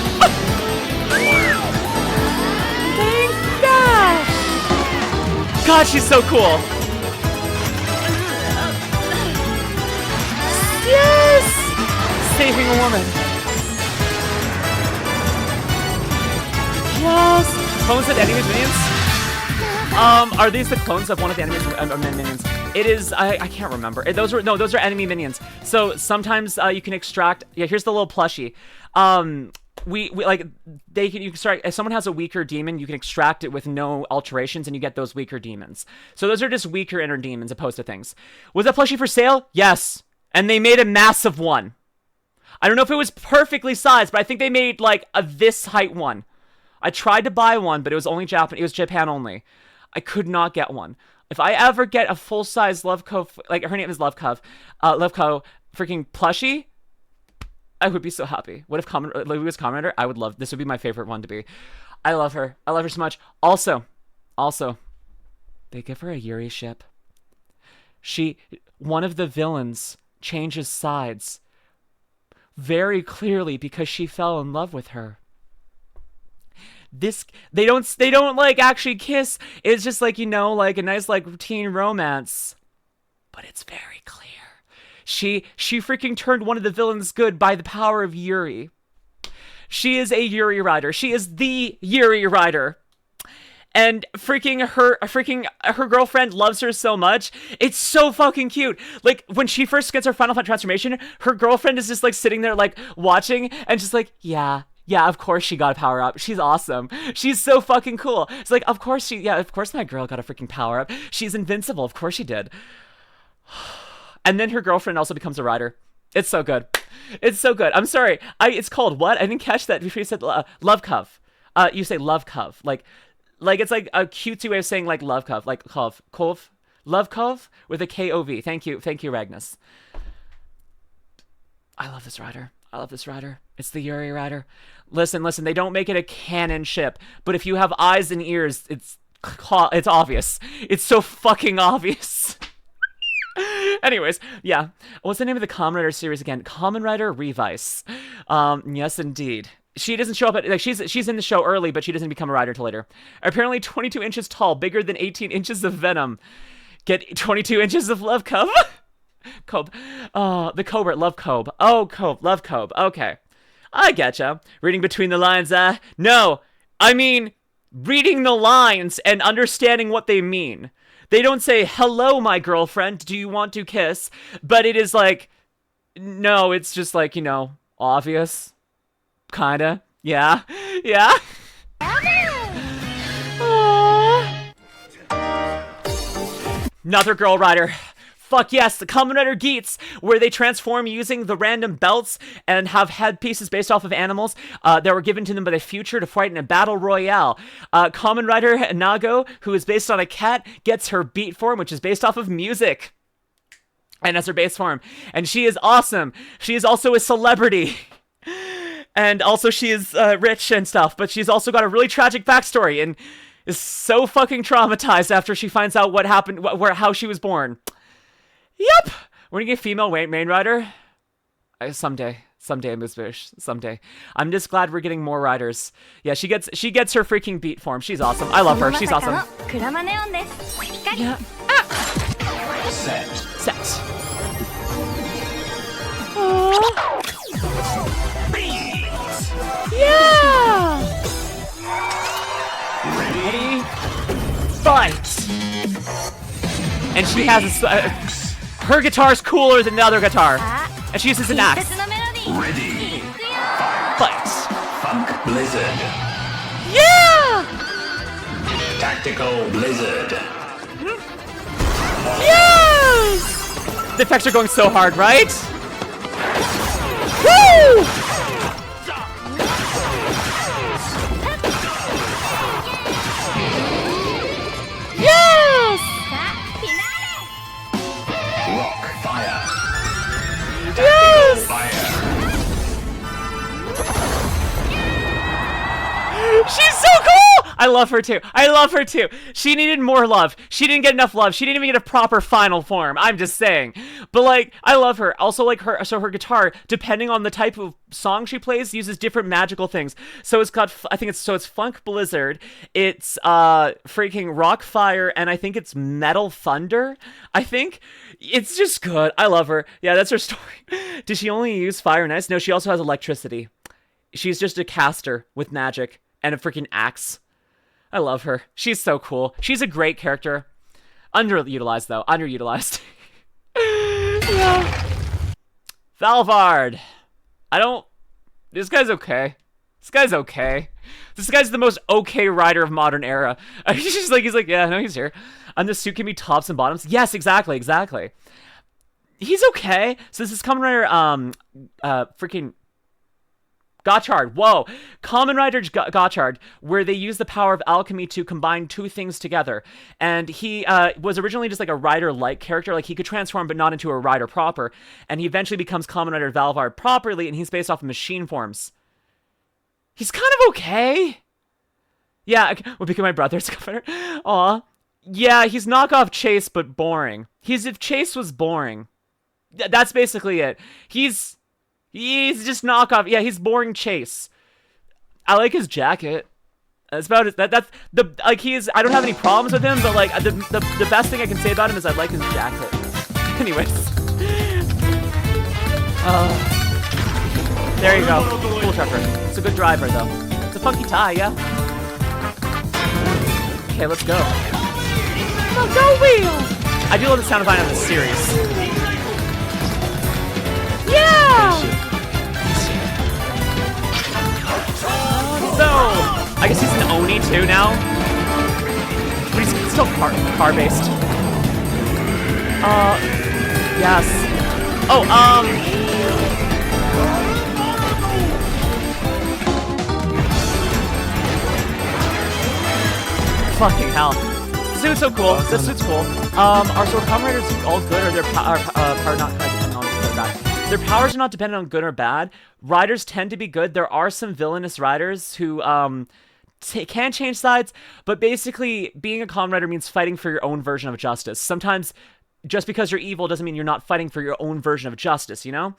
God, she's so cool. Yes! Saving a woman. Yes! Clones of enemies minions? Are these the clones of one of the enemies minions? It is, I can't remember. Those are enemy minions. So sometimes you can extract, yeah, here's the little plushie. You can extract, if someone has a weaker demon, you can extract it with no alterations, and you get those weaker demons. So those are just weaker inner demons opposed to things. Was that plushie for sale? Yes. And they made a massive one. I don't know if it was perfectly sized, but I think they made like a this height one. I tried to buy one, but it was only Japan. It was Japan only. I could not get one. If I ever get a full-size Loveco, like her name is Loveco, freaking plushie, I would be so happy. What if Louis was Kamen Rider? I would love, this would be my favorite one to be. I love her. I love her so much. Also, they give her a Yuri ship. One of the villains changes sides very clearly because she fell in love with her. They don't like actually kiss. It's just like, you know, like a nice like routine romance, but it's very clear. She freaking turned one of the villains good by the power of Yuri. She is a Yuri rider. She is the Yuri rider. And her girlfriend loves her so much. It's so fucking cute. Like when she first gets her Final Fight transformation, her girlfriend is just like sitting there like watching and just like, yeah, of course she got a power up. She's awesome. She's so fucking cool. It's like, of course my girl got a freaking power up. She's invincible. Of course she did. And then her girlfriend also becomes a rider. It's so good. It's so good. I'm sorry. It's called what? I didn't catch that before you said love cove. You say love cove. Like it's like a cutesy way of saying like love cove. Like cove. Love cove with a K-O-V. Thank you, Ragnus. I love this rider. It's the Yuri rider. Listen. They don't make it a canon ship, but if you have eyes and ears, it's obvious. It's so fucking obvious. Anyways, yeah. What's the name of the Kamen Rider series again? Kamen Rider Revice. Yes, indeed. She doesn't show up at, like, she's in the show early, but she doesn't become a rider till later. Apparently 22 inches tall, bigger than 18 inches of venom. Get 22 inches of love cove. Cobe. The Cobra, love Cobe. Oh, Cobe, love Cobe. Okay. I getcha. Reading between the lines, no. I mean, reading the lines and understanding what they mean. They don't say, hello, my girlfriend, do you want to kiss? But it is like, no, it's just like, you know, obvious. Kinda. Yeah. Aww. Another girl rider. fuck yes, the Kamen Rider Gills, where they transform using the random belts and have headpieces based off of animals that were given to them by the future to fight in a battle royale. Kamen Rider Nago, who is based on a cat, gets her beat form, which is based off of music. And as her base form. And she is awesome. She is also a celebrity. And also she is rich and stuff. But she's also got a really tragic backstory and is so fucking traumatized after she finds out what happened, how she was born. Yep. We're gonna get female main rider. Someday, Mooseboosh. Someday. I'm just glad we're getting more riders. Yeah, she gets her freaking beat form. She's awesome. I love her. She's awesome. Yeah. Set. Yeah! Ready? Fight! And she has her guitar's cooler than the other guitar. And she uses an axe. Ready. Fight! Funk Blizzard. Yeah! Tactical Blizzard. Yes! The effects are going so hard, right? Woo! Yes! Rock Fire. Yes! Fire. She's so cool! I love her too. I love her too. She needed more love. She didn't get enough love. She didn't even get a proper final form. I'm just saying. But like, I love her. Also like her, so her guitar, depending on the type of song she plays, uses different magical things. So it's got, I think it's Funk Blizzard. It's freaking Rock Fire, and I think it's Metal Thunder. I think it's just good. I love her. Yeah, that's her story. Does she only use fire and ice? No, she also has electricity. She's just a caster with magic and a freaking axe. I love her. She's so cool. She's a great character. Underutilized, though. Underutilized. Yeah. Valvard. This guy's okay. This guy's okay. This guy's the most okay rider of modern era. He's like, yeah, no, he's here. And the suit can be tops and bottoms. Yes, exactly. He's okay. So this is Kamen Rider, freaking Gotchard. Whoa. Kamen Rider Gotchard, where they use the power of alchemy to combine two things together. And he was originally just like a rider-like character. Like he could transform, but not into a rider proper. And he eventually becomes Kamen Rider Valvard properly, and he's based off of machine forms. He's kind of okay. Yeah, will become my brother's Kamen Rider. Aw. Yeah, he's knockoff Chase, but boring. He's if Chase was boring. That's basically it. He's just knockoff. Yeah, he's boring Chase. I like his jacket. That's about it. That's the like he's. I don't have any problems with him, but like the best thing I can say about him is I like his jacket. Anyways. There you go. Cool trucker. It's a good driver though. It's a funky tie, yeah. Okay, let's go. Go wheel. I do love the sound of in this series. Yeah! So, I guess he's an Oni too now. But he's still car-based. Yes. Oh, fucking hell. This suit's so cool. Awesome. This suit's cool. Are so Kamen Riders all good, or their power not dependent on good or bad? Their powers are not dependent on good or bad. Riders tend to be good. There are some villainous riders who can change sides, but basically being a Kamen Rider means fighting for your own version of justice. Sometimes just because you're evil doesn't mean you're not fighting for your own version of justice, you know?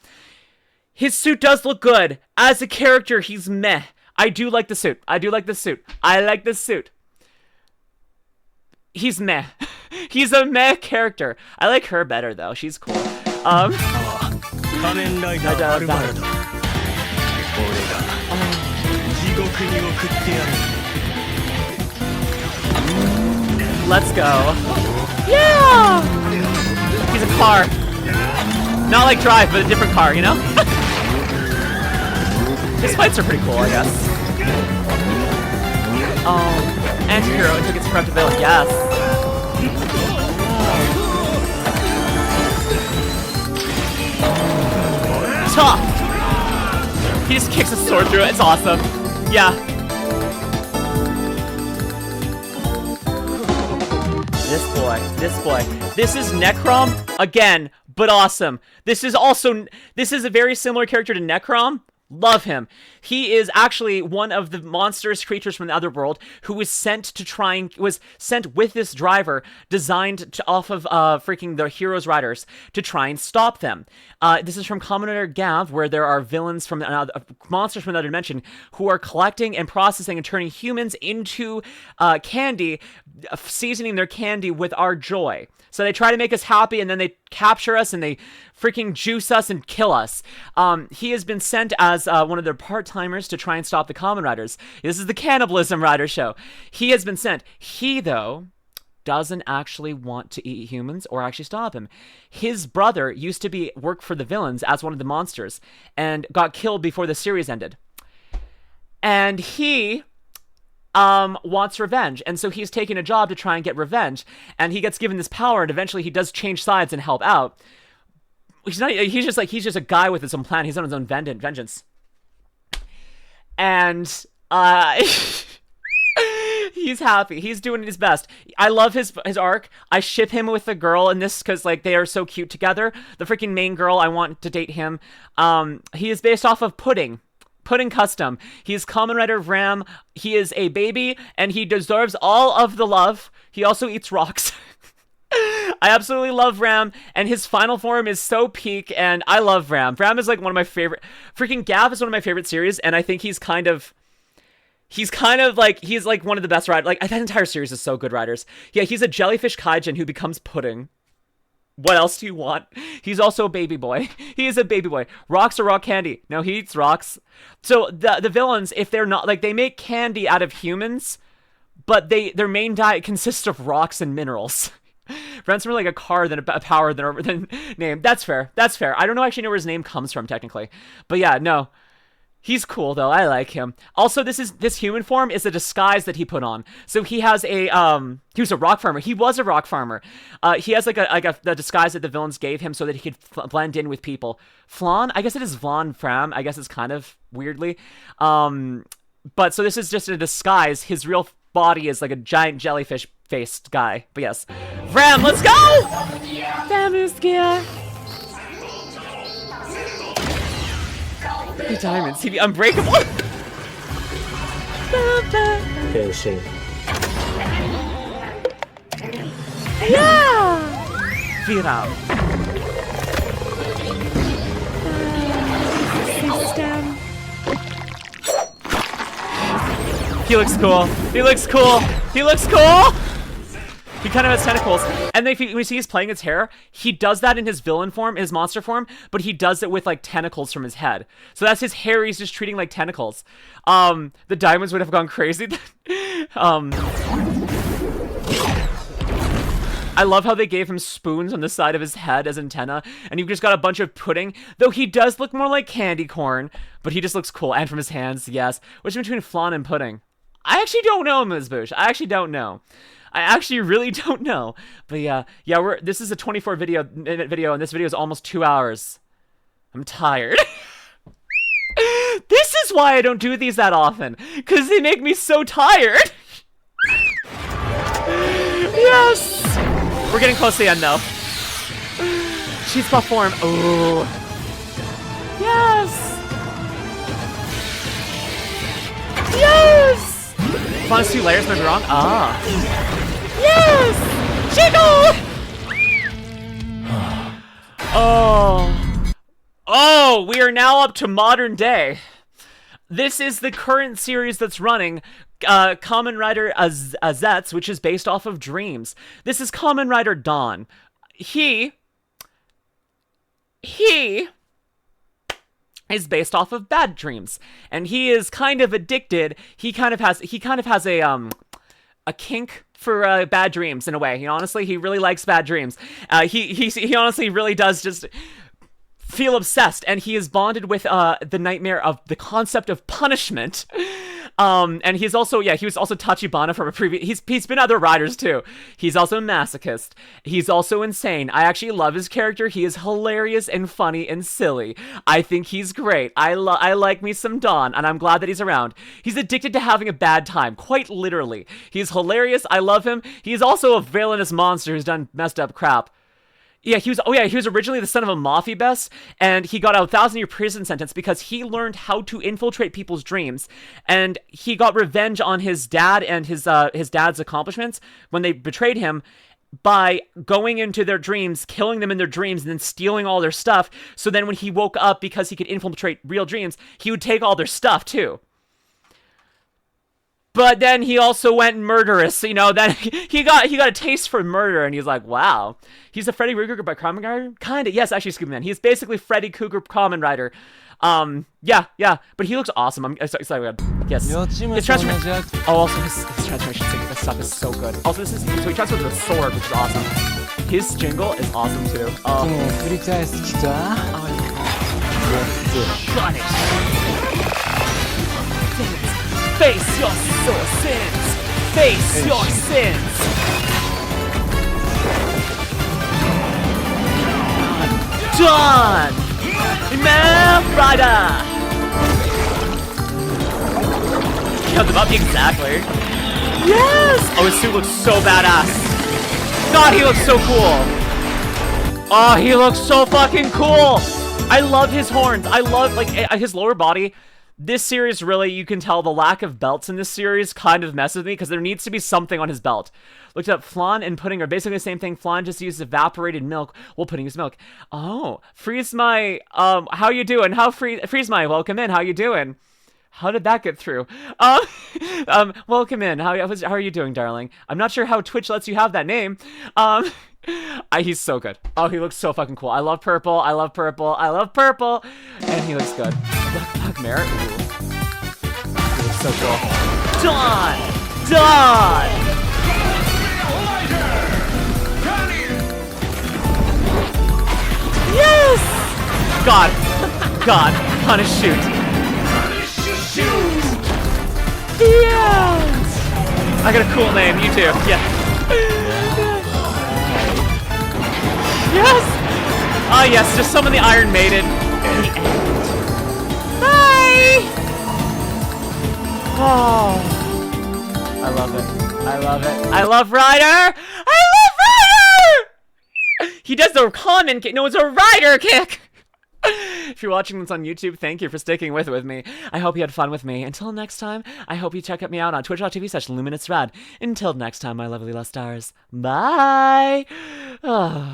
His suit does look good. As a character, he's meh. I do like the suit. I like this suit. He's meh. He's a meh character. I like her better though. She's cool. Kamen Rider Valentine. Let's go. Yeah! He's a car. Not like Drive, but a different car, you know? His fights are pretty cool, I guess. Anti-hero took its corrupted villain. Yes. tough. He just kicks his sword through it. It's awesome. Yeah. This boy. This is Necrom again, but awesome. This is a very similar character to Necrom. Love him. He is actually one of the monstrous creatures from the other world who was sent with this driver designed off of freaking the heroes' riders to try and stop them. This is from Kamen Rider Gav, where there are villains from monsters from another dimension who are collecting and processing and turning humans into candy, seasoning their candy with our joy. So they try to make us happy, and then they capture us, and they freaking juice us and kill us. He has been sent as one of their part-timers to try and stop the Kamen Riders. This is the Cannibalism Rider show. He has been sent. He, though, doesn't actually want to eat humans or actually stop him. His brother used to work for the villains as one of the monsters and got killed before the series ended. And he wants revenge, and so he's taking a job to try and get revenge, and he gets given this power, and eventually he does change sides and help out. He's just a guy with his own plan. He's on his own vengeance. And he's happy. He's doing his best. I love his arc. I ship him with the girl in this because like they are so cute together. The freaking main girl, I want to date him. He is based off of Pudding Custom. He is Kamen Rider Ram. He is a baby, and he deserves all of the love. He also eats rocks. I absolutely love Ram, and his final form is so peak, and I love Ram. Ram is like one of my favorite. Freaking Gav is one of my favorite series, and I think he's like one of the best riders. Like that entire series is so good riders. Yeah, he's a jellyfish kaijin who becomes pudding. What else do you want? He's also a baby boy. He is a baby boy. Rocks are raw candy. No, he eats rocks. So the villains, if they're not like, they make candy out of humans, but their main diet consists of rocks and minerals. Runs more like a car than a power than name. That's fair. I don't actually know where his name comes from technically, but yeah, no. He's cool though. I like him. Also, this human form is a disguise that he put on. So he has he was a rock farmer. He was a rock farmer. He has like a disguise that the villains gave him so that he could blend in with people. Flan, I guess it is Vlan Fram. I guess it's kind of weirdly. But so this is just a disguise. His real body is like a giant jellyfish faced guy. But yes, Ram, let's go. Vamuskia. The diamonds, he'd be unbreakable. Henshin. Yeah! Viram. He looks cool. He kind of has tentacles. And when you see he's playing his hair, he does that in his villain form, his monster form, but he does it with like tentacles from his head. So that's his hair he's just treating like tentacles. The diamonds would have gone crazy. I love how they gave him spoons on the side of his head as antenna, and you've just got a bunch of pudding, though he does look more like candy corn, but he just looks cool. And from his hands, yes. What's between flan and pudding? I actually don't know, Ms. Bush. I actually don't know. I actually really don't know. But yeah, this is a 24-minute video, and this video is almost 2 hours. I'm tired. This is why I don't do these that often, because they make me so tired. Yes! We're getting close to the end, though. She's buff form. Oh. Yes! Yes! Fun 2 layers, might be wrong. Ah. Yes! Chico! Oh, we are now up to modern day. This is the current series that's running, Kamen Rider Zeztz, which is based off of dreams. This is Kamen Rider Dawn. He is based off of bad dreams, and he is kind of addicted. He kind of has a kink for bad dreams in a way. He really likes bad dreams. He honestly really does just feel obsessed, and he is bonded with the nightmare of the concept of punishment. And he's also, yeah, he was also Tachibana from a previous, he's been other riders too. He's also a masochist. He's also insane. I actually love his character. He is hilarious and funny and silly. I think he's great. I like me some Dawn, and I'm glad that he's around. He's addicted to having a bad time, quite literally. He's hilarious. I love him. He's also a villainous monster who's done messed up crap. Yeah, he was originally the son of a mafia boss, and he got a 1,000-year prison sentence because he learned how to infiltrate people's dreams, and he got revenge on his dad and his dad's accomplishments when they betrayed him by going into their dreams, killing them in their dreams, and then stealing all their stuff. So then when he woke up, because he could infiltrate real dreams, he would take all their stuff too. But then he also went murderous, you know, then he got a taste for murder, and he's like, wow. He's a Freddy Krueger by Kamen Rider? Kinda, yes, actually, Scooby Man. He's basically Freddy Krueger Kamen Rider. Yeah, but he looks awesome. I'm sorry, yes. His transformation, also his transformation stuff is so good. Also, so he transforms with a sword, which is awesome. His jingle is awesome too. Got it. Face your sins! Face your sins! Done! Kamen Rider! You have them up exactly. Yes! Oh, his suit looks so badass. God, he looks so cool. Oh, he looks so fucking cool. I love his horns. I love, like, his lower body. This series, really, you can tell the lack of belts in this series kind of messes with me, because there needs to be something on his belt. Looked up, flan and pudding are basically the same thing. Flan just uses evaporated milk, while pudding is milk. Oh, Freeze My, how you doing? Freeze My, welcome in, how you doing? How did that get through? Welcome in, how are you doing, darling? I'm not sure how Twitch lets you have that name. He's so good. Oh, he looks so fucking cool. I love purple, I love purple, I love purple, and he looks good. Black Mare? Ooh. He looks so cool. Dawn! Yes! God, punish shoot. Yes! I got a cool name, you too. Yeah. Yes! Oh yes, just summon the Iron Maiden. Bye! Oh. I love it. I love it. I love Ryder! I love Ryder! He does the common kick. No, it's a Ryder kick! If you're watching this on YouTube, thank you for sticking with me. I hope you had fun with me. Until next time, I hope you check me out on twitch.tv/LuminusRed. Until next time, my lovely lost stars. Bye! Oh.